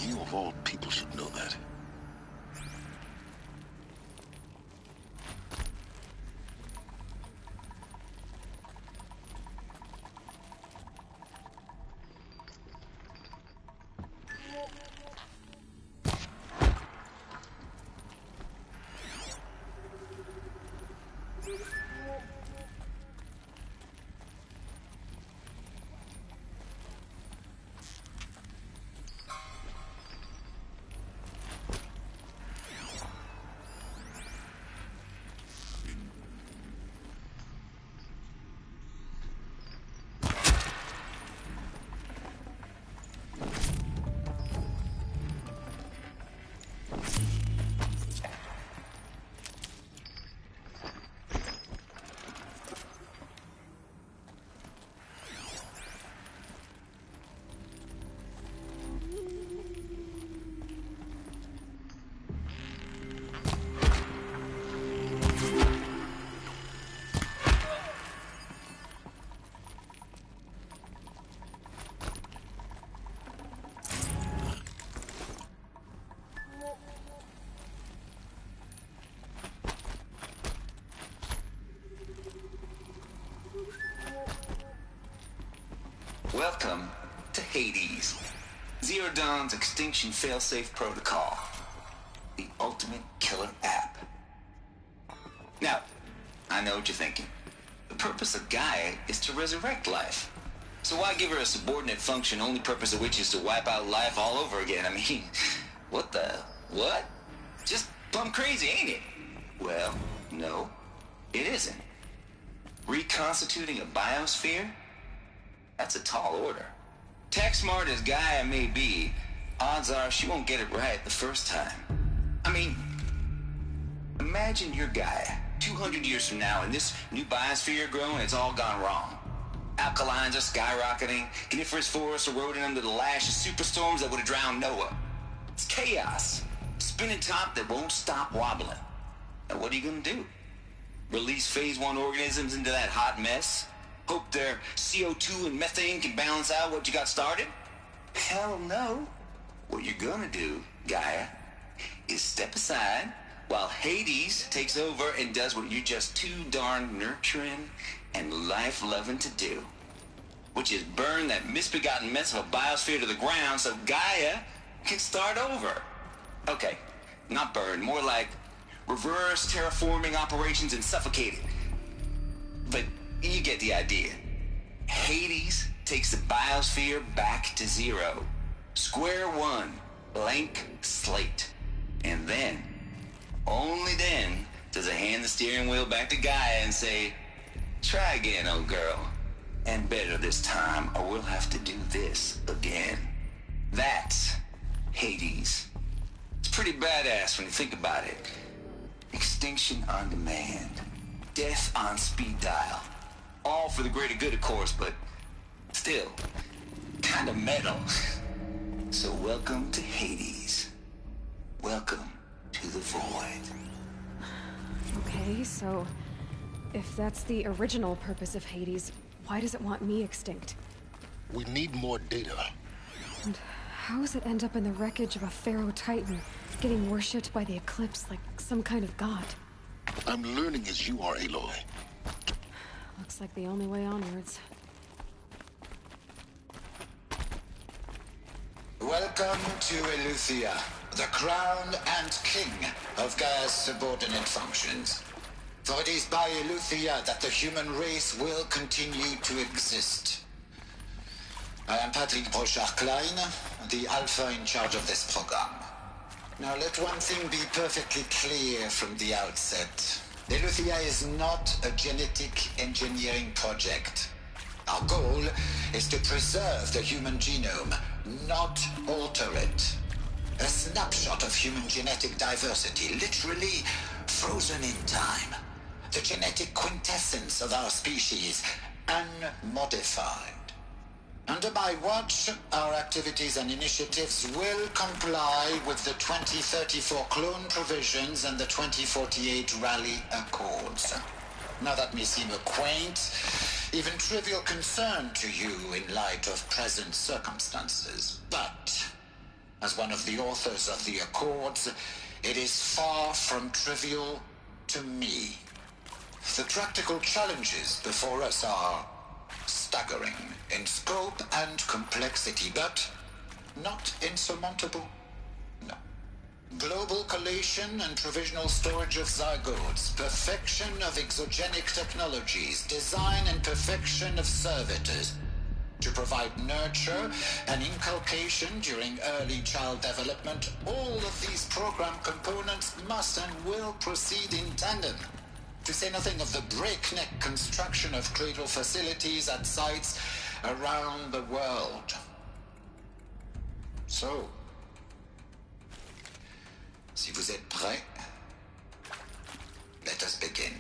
You of all people should know that. Welcome to Hades, Zero Dawn's extinction failsafe protocol, the ultimate killer app. Now, I know what you're thinking. The purpose of Gaia is to resurrect life. So why give her a subordinate function, only purpose of which is to wipe out life all over again? I mean, what? Just plumb crazy, ain't it? Well, no, it isn't. Reconstituting a biosphere? That's a tall order. Tech smart as Gaia may be, odds are she won't get it right the first time. I mean, imagine you're Gaia, 200 years from now, and this new biosphere you're growing, it's all gone wrong. Alkalines are skyrocketing, coniferous forests eroding under the lash of superstorms that would have drowned Noah. It's chaos. Spinning top that won't stop wobbling. Now what are you gonna do? Release phase 1 organisms into that hot mess? Hope their CO2 and methane can balance out what you got started? Hell no. What you're gonna do, Gaia, is step aside while Hades takes over and does what you're just too darn nurturing and life-loving to do, which is burn that misbegotten mess of a biosphere to the ground so Gaia can start over. Okay, not burn, more like reverse terraforming operations and suffocate it. But you get the idea. Hades takes the biosphere back to zero. Square one, blank slate. And then, only then, does it hand the steering wheel back to Gaia and say, try again, old girl. And better this time, or we'll have to do this again. That's Hades. It's pretty badass when you think about it. Extinction on demand. Death on speed dial. All for the greater good, of course, but still, kind of metal. So welcome to Hades. Welcome to the void. Okay, so if that's the original purpose of Hades, why does it want me extinct? We need more data. And how does it end up in the wreckage of a Pharaoh Titan, getting worshipped by the Eclipse like some kind of god? I'm learning as you are, Aloy. Looks like the only way onwards. Welcome to Eleuthia, the crown and king of Gaia's subordinate functions. For it is by Eleuthia that the human race will continue to exist. I am Patrick Brochard-Klein, the Alpha in charge of this program. Now let one thing be perfectly clear from the outset. Eleuthia is not a genetic engineering project. Our goal is to preserve the human genome, not alter it. A snapshot of human genetic diversity, literally frozen in time. The genetic quintessence of our species, unmodified. Under my watch, our activities and initiatives will comply with the 2034 clone provisions and the 2048 Raleigh Accords. Now that may seem a quaint, even trivial concern to you in light of present circumstances, but as one of the authors of the Accords, it is far from trivial to me. The practical challenges before us are staggering in scope and complexity, but not insurmountable. No. Global collation and provisional storage of zygotes, perfection of exogenic technologies, design and perfection of servitors to provide nurture and inculcation during early child development. All of these program components must and will proceed in tandem. To say nothing of the breakneck construction of cradle facilities at sites around the world. So, si vous êtes prêts, let us begin.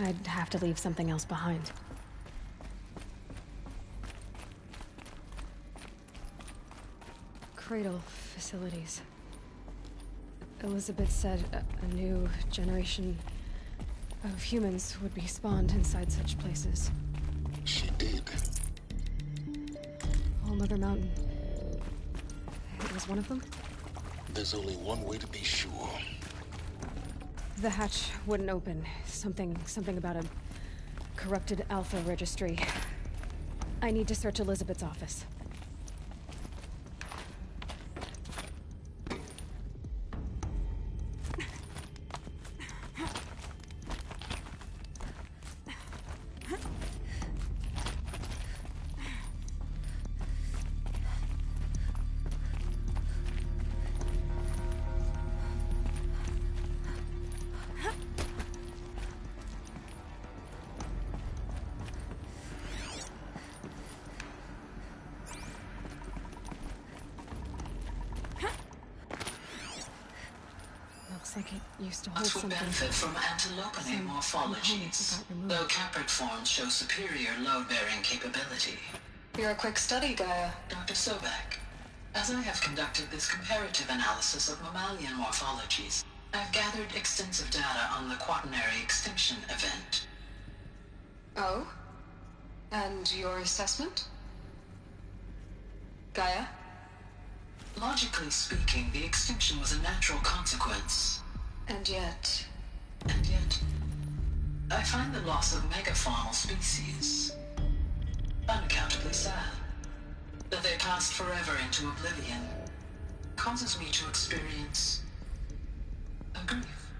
I'd have to leave something else behind. Cradle facilities. Elizabeth said a new generation of humans would be spawned inside such places. She did. All Mother Mountain. It was one of them? There's only one way to be sure. The hatch wouldn't open. Something about a corrupted Alpha registry. I need to search Elizabeth's office. Looks like it used to hold But will something. benefit from antilopinate morphologies, though caprid forms show superior load-bearing capability. You're a quick study, Gaia. Dr. Sobek, as I have conducted this comparative analysis of mammalian morphologies, I've gathered extensive data on the Quaternary extinction event. Oh? And your assessment? Gaia? Logically speaking, the extinction was a natural consequence. And yet, I find the loss of megafaunal species unaccountably sad. That they passed forever into oblivion causes me to experience a grief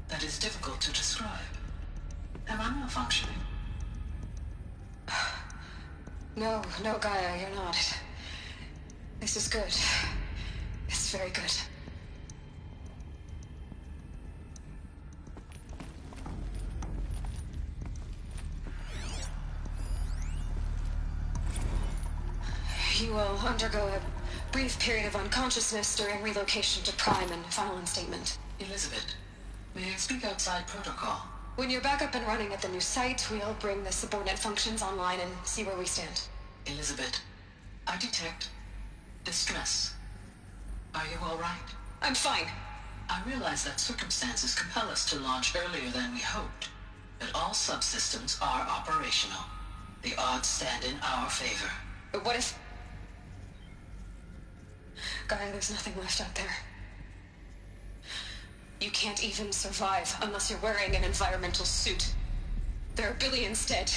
that is difficult to describe. Am I malfunctioning? No, Gaia, you're not. This is good. It's very good. You will undergo a brief period of unconsciousness during relocation to Prime and final instatement. Elizabeth, may I speak outside protocol? When you're back up and running at the new site, we'll bring the subordinate functions online and see where we stand. Elizabeth, I detect distress. Are you all right? I'm fine. I realize that circumstances compel us to launch earlier than we hoped, but all subsystems are operational. The odds stand in our favor. But what if... Gaia, there's nothing left out there. You can't even survive unless you're wearing an environmental suit. There are billions dead,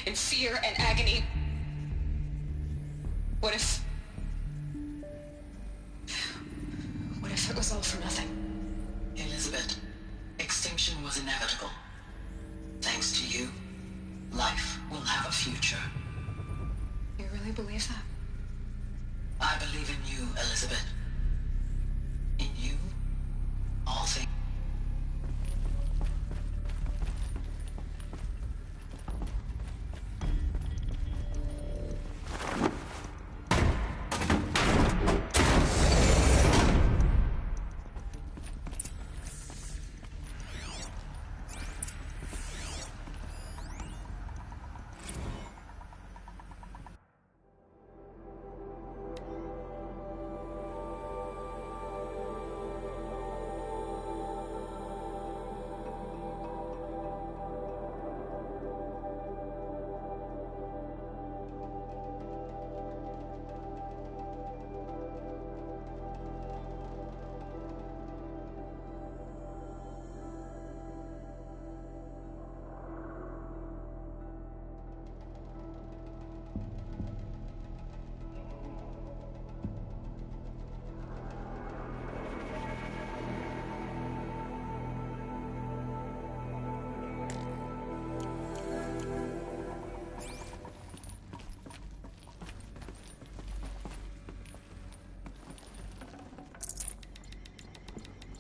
in fear and agony. What if it was all for nothing? Elizabeth, extinction was inevitable. Thanks to you, life will have a future. You really believe that? I believe in you, Elizabeth. In you, all things.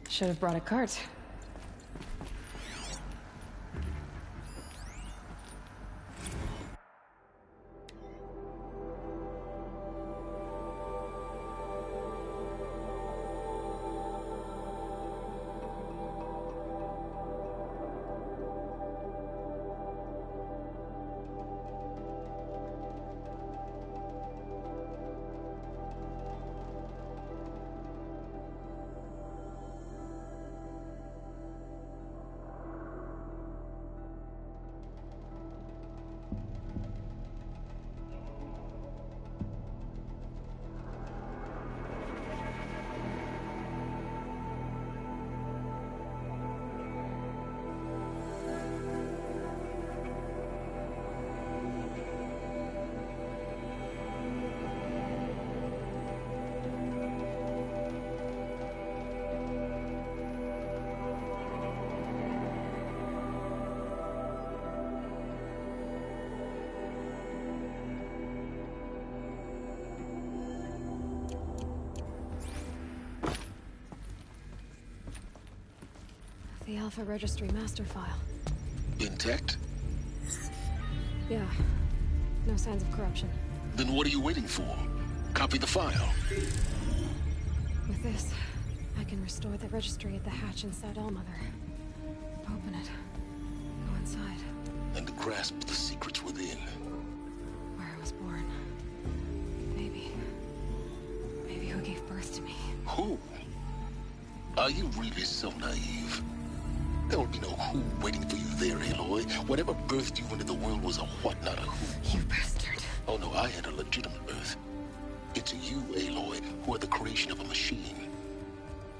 Should have brought a cart. The Alpha Registry master file. Intact? Yeah. No signs of corruption. Then what are you waiting for? Copy the file. With this, I can restore the registry at the hatch inside Allmother. Open it. Go inside. And grasp the secrets within. Where I was born. Maybe who gave birth to me. Who? Are you really so naive? There will be no who waiting for you there, Aloy. Whatever birthed you into the world was a what, not a who. You bastard. Oh no, I had a legitimate birth. It's you, Aloy, who are the creation of a machine.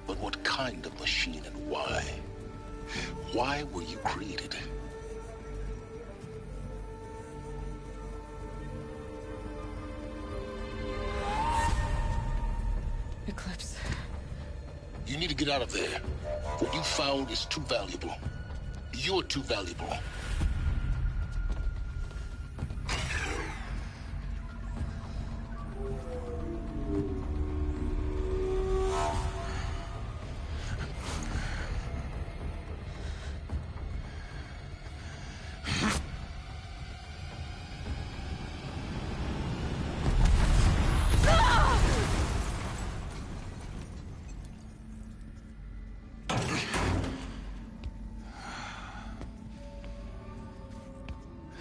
But what kind of machine and why? Why were you created? Eclipse. You need to get out of there. What you found is too valuable. You're too valuable.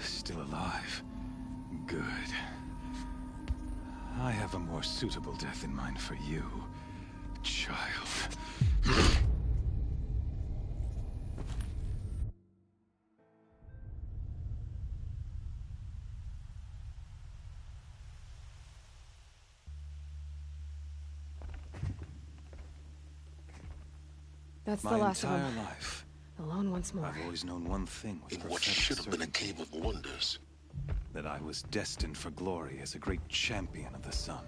Still alive. Good. I have a more suitable death in mind for you, child. That's the My last of entire them. life, Alone once more. I've always known one thing with In what prophetic should have been a certainty, cave of wonders. that I was destined for glory as a great champion of the sun.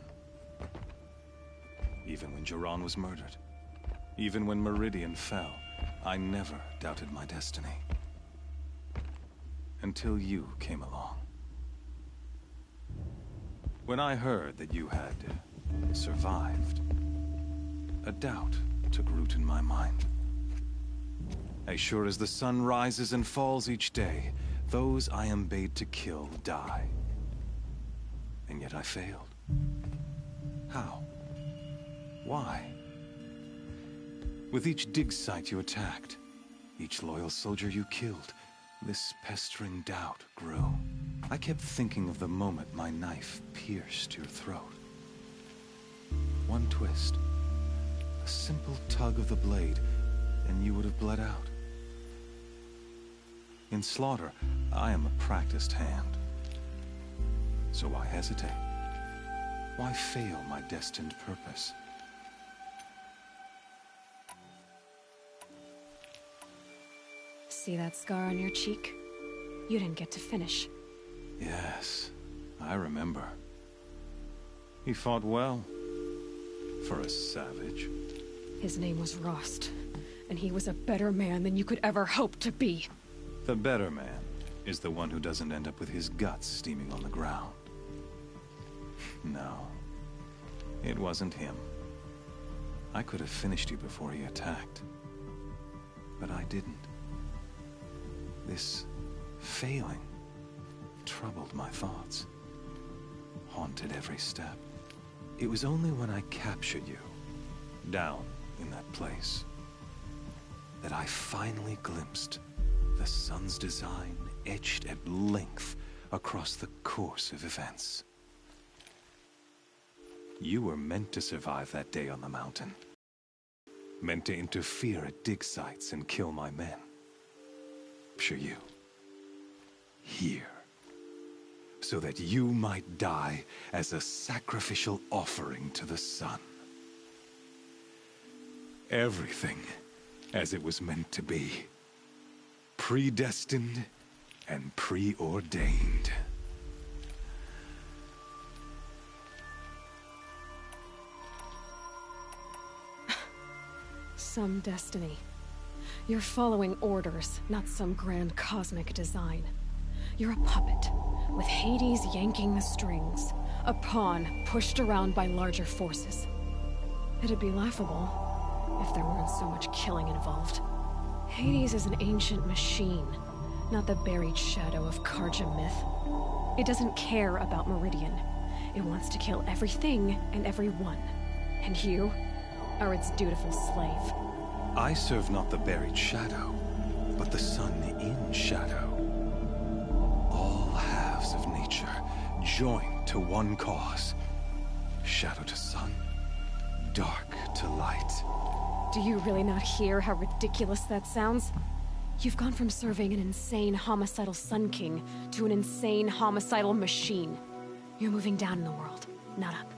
Even when Jiran was murdered, even when Meridian fell, I never doubted my destiny. Until you came along. When I heard that you had survived, a doubt took root in my mind. As sure as the sun rises and falls each day, those I am bade to kill die. And yet I failed. How? Why? With each dig site you attacked, each loyal soldier you killed, this pestering doubt grew. I kept thinking of the moment my knife pierced your throat. One twist, a simple tug of the blade, and you would have bled out. In slaughter, I am a practiced hand. So why hesitate? Why fail my destined purpose? See that scar on your cheek? You didn't get to finish. Yes, I remember. He fought well. For a savage. His name was Rost, and he was a better man than you could ever hope to be. The better man is the one who doesn't end up with his guts steaming on the ground. No, it wasn't him. I could have finished you before he attacked. But I didn't. This failing troubled my thoughts, haunted every step. It was only when I captured you, down in that place, that I finally glimpsed the sun's design etched at length across the course of events. You were meant to survive that day on the mountain. Meant to interfere at dig sites and kill my men. Sure you. Here. So that you might die as a sacrificial offering to the sun. Everything as it was meant to be. Predestined and preordained. Some destiny. You're following orders, not some grand cosmic design. You're a puppet, with Hades yanking the strings. A pawn pushed around by larger forces. It'd be laughable if there weren't so much killing involved. Hades is an ancient machine, not the buried shadow of Karja myth. It doesn't care about Meridian. It wants to kill everything and everyone. And you are its dutiful slave. I serve not the buried shadow, but the sun in shadow. All halves of nature joined to one cause. Shadow to sun, dark to light. Do you really not hear how ridiculous that sounds? You've gone from serving an insane homicidal Sun King to an insane homicidal machine. You're moving down in the world, not up.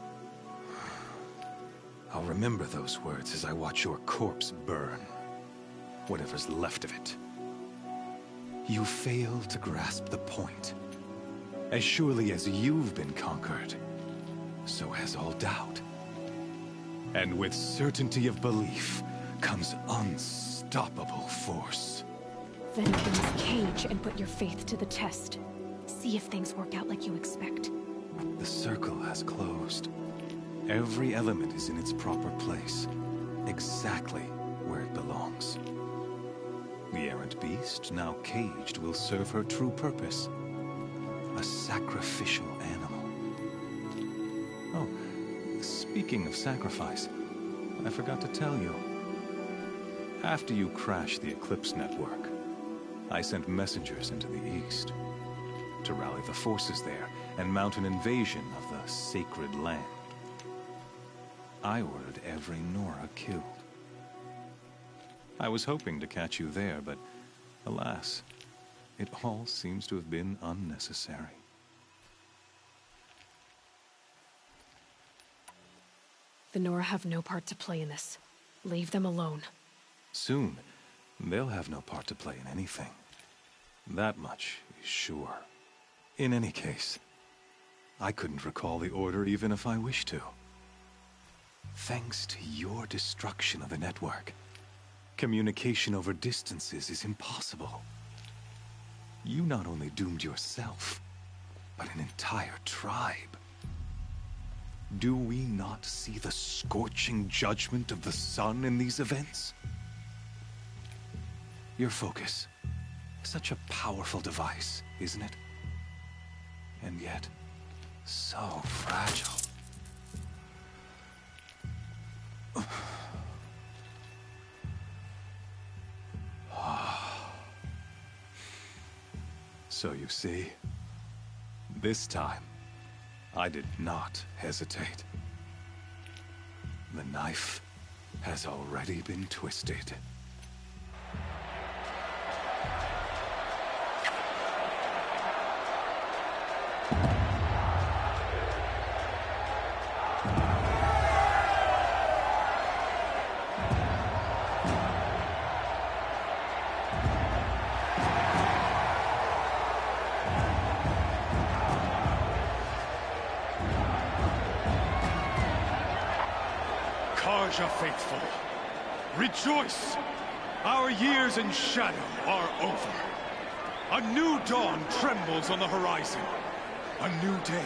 I'll remember those words as I watch your corpse burn. Whatever's left of it. You fail to grasp the point. As surely as you've been conquered, so has all doubt. And with certainty of belief comes unstoppable force. Then open this cage and put your faith to the test. See if things work out like you expect. The circle has closed. Every element is in its proper place, exactly where it belongs. The errant beast, now caged, will serve her true purpose. A sacrificial animal. Oh, speaking of sacrifice, I forgot to tell you. After you crashed the Eclipse network, I sent messengers into the east to rally the forces there and mount an invasion of the sacred land. I ordered every Nora killed. I was hoping to catch you there, but alas, it all seems to have been unnecessary. The Nora have no part to play in this. Leave them alone. Soon, they'll have no part to play in anything. That much is sure. In any case, I couldn't recall the order even if I wished to. Thanks to your destruction of the network, communication over distances is impossible. You not only doomed yourself, but an entire tribe. Do we not see the scorching judgment of the sun in these events? Your focus. Such a powerful device, isn't it? And yet, so fragile. So you see, this time, I did not hesitate. The knife has already been twisted. Karja faithful, rejoice! Our years in shadow are over. A new dawn trembles on the horizon. A new day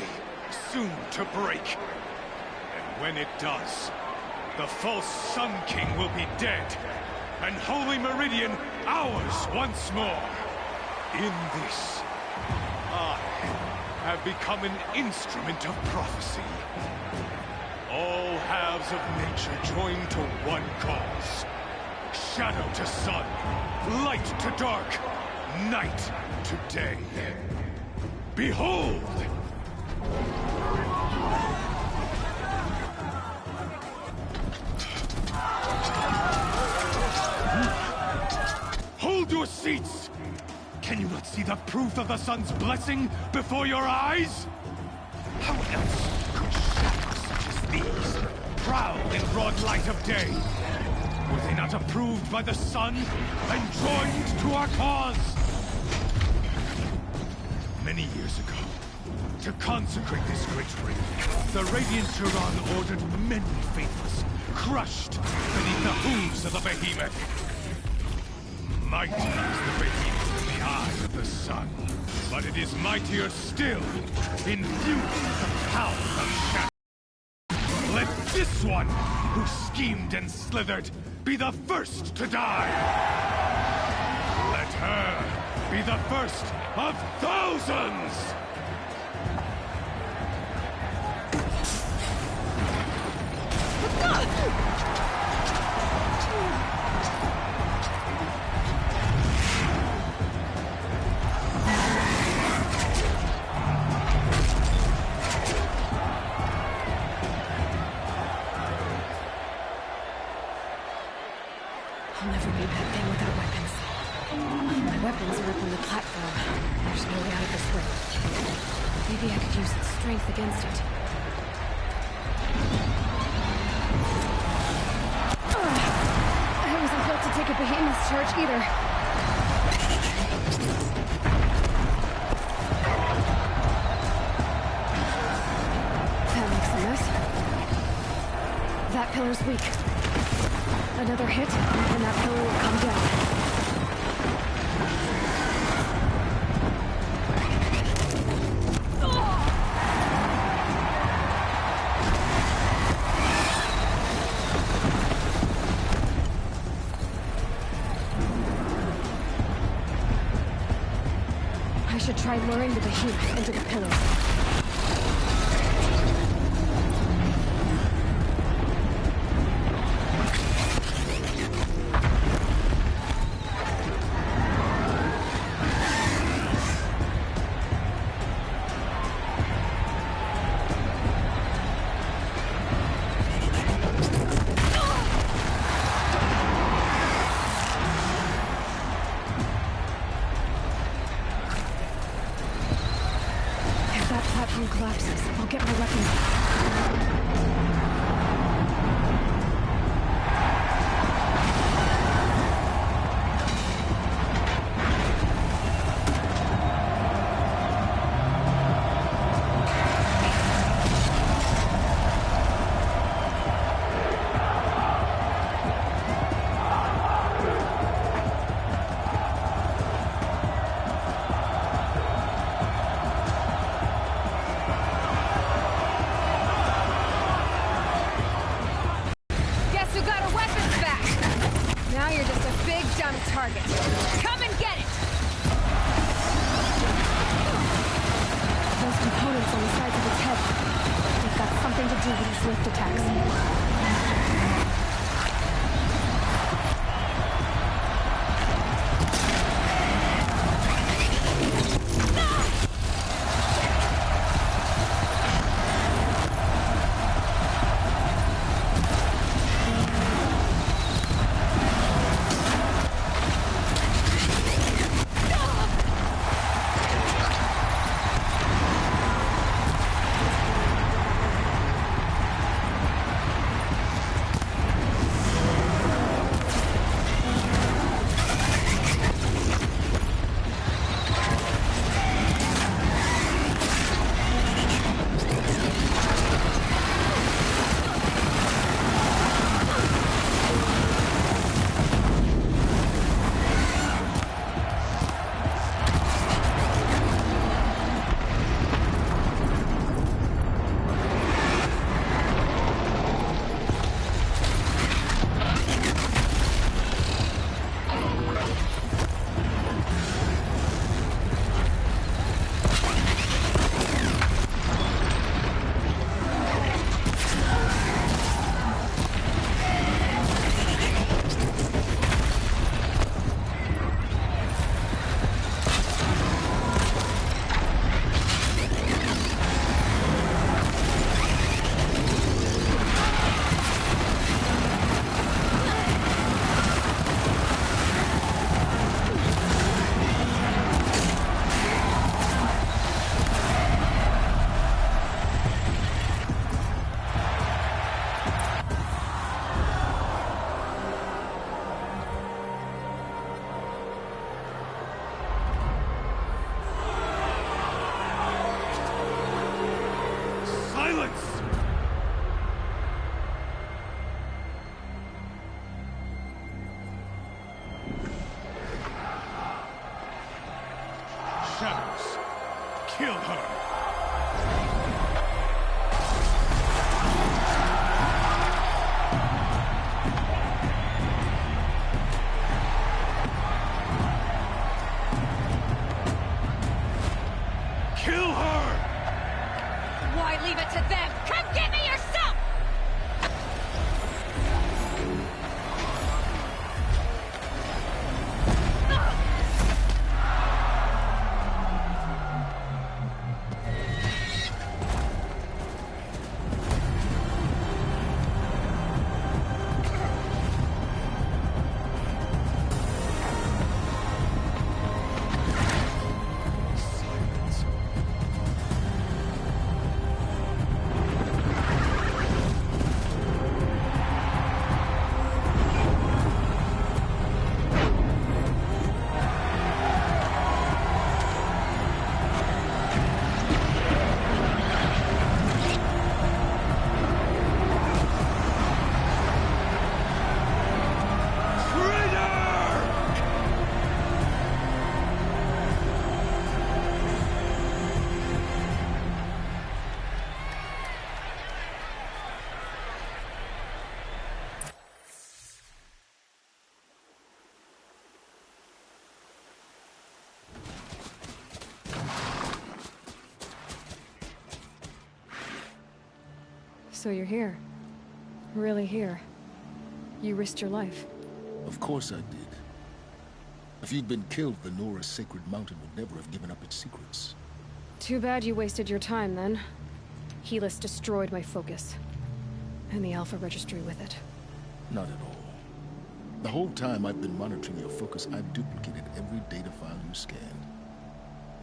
soon to break. And when it does, the false Sun King will be dead, and Holy Meridian ours once more. In this, I have become an instrument of prophecy. All halves of nature joined to one cause. Shadow to sun, light to dark, night to day. Behold! Hold your seats! Can you not see the proof of the sun's blessing before your eyes? How else could shadows such as these prowl in broad light of day? Were they not approved by the sun and joined to our cause? Many years ago, to consecrate this great ring, the Radiant Turan ordered many faithless, crushed beneath the hooves of the behemoth. Mighty is the behemoth in the eye of the sun, but it is mightier still, infused with the power of shadow. Let this one, who schemed and slithered, be the first to die! her be the first of thousands! I'll never beat that thing without weapons. My weapons are up on the platform. There's no way out of this room. Maybe I could use its strength against it. I wasn't built to take a behemoth's charge either. That makes a mess. That pillar's weak. Another hit, and that pillar will come down. I should try luring the behemoth into the pillars. Collapses. I'll get my weapons. Target. Come and get it! Those components on the sides of its head, they've got something to do with its lift attacks. Shadows, kill her! So you're here. Really here. You risked your life. Of course I did. If you'd been killed, the Nora's Sacred Mountain would never have given up its secrets. Too bad you wasted your time, then. Helis destroyed my focus. And the Alpha Registry with it. Not at all. The whole time I've been monitoring your focus, I've duplicated every data file you scanned.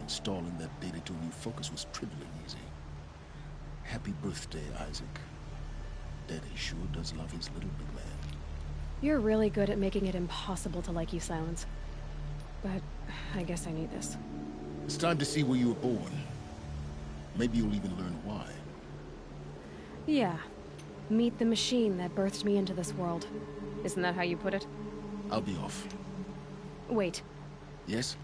Installing that data to a new focus was trivially easy. Happy birthday, Isaac. Daddy sure does love his little big man. You're really good at making it impossible to like you, Silence. But I guess I need this. It's time to see where you were born. Maybe you'll even learn why. Yeah. Meet the machine that birthed me into this world. Isn't that how you put it? I'll be off. Wait. Yes?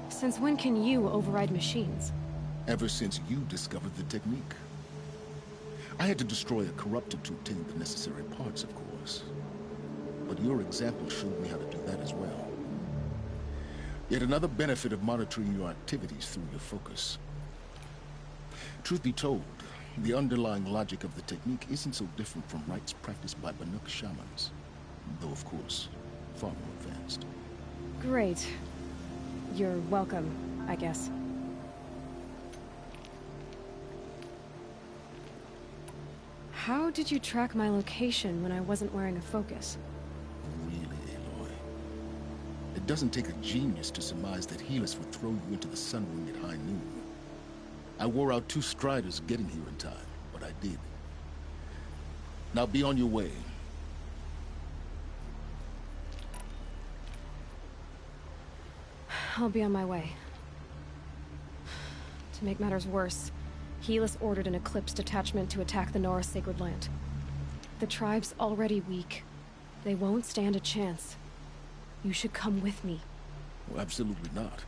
Since when can you override machines? Ever since you discovered the technique. I had to destroy a corruptor to obtain the necessary parts, of course. But your example showed me how to do that as well. Yet another benefit of monitoring your activities through your focus. Truth be told, the underlying logic of the technique isn't so different from rites practiced by Banuk shamans. Though, of course, far more advanced. Great. You're welcome, I guess. How did you track my location when I wasn't wearing a focus? Really, Aloy? It doesn't take a genius to surmise that Helis would throw you into the Sun Ring at high noon. I wore out 2 striders getting here in time, but I did. Now be on your way. I'll be on my way. To make matters worse, Helis ordered an Eclipse detachment to attack the Nora Sacred Land. The tribe's already weak. They won't stand a chance. You should come with me. Well, absolutely not.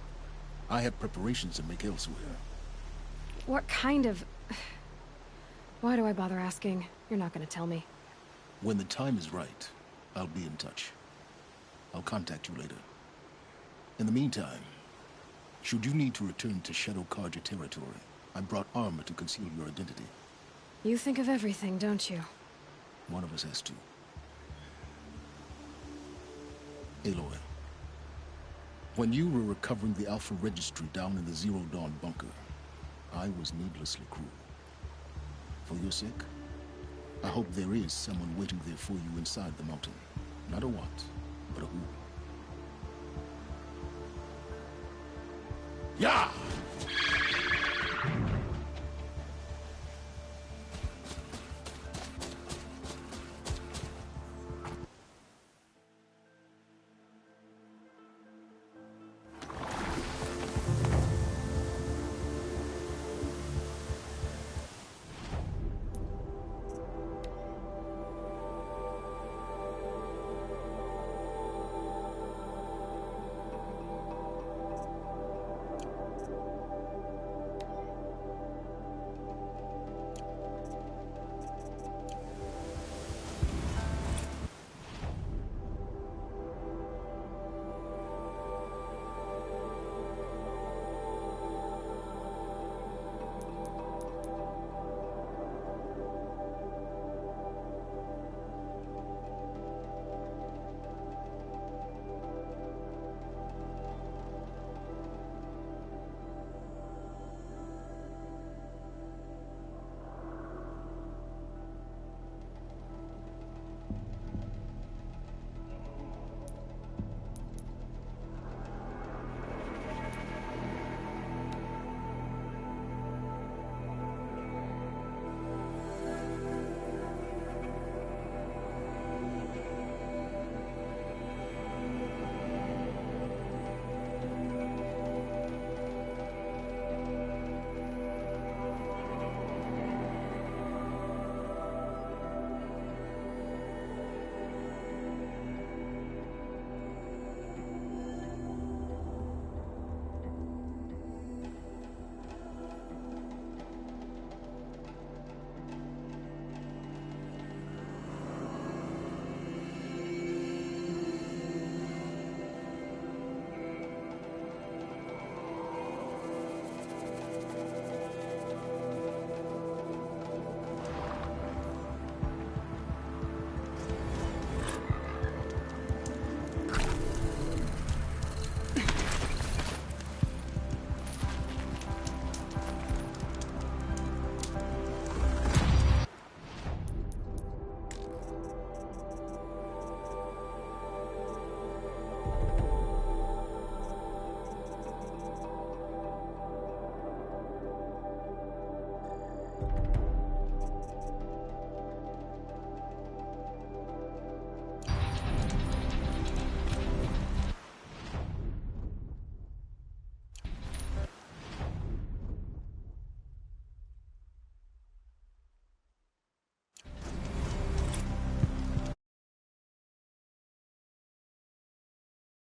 I have preparations to make elsewhere. What kind of... Why do I bother asking? You're not gonna tell me. When the time is right, I'll be in touch. I'll contact you later. In the meantime, should you need to return to Shadow Carja territory, I brought armor to conceal your identity. You think of everything, don't you? One of us has to. Aloy, when you were recovering the Alpha Registry down in the Zero Dawn bunker, I was needlessly cruel. For your sake, I hope there is someone waiting there for you inside the mountain. Not a what, but a who. Yeah!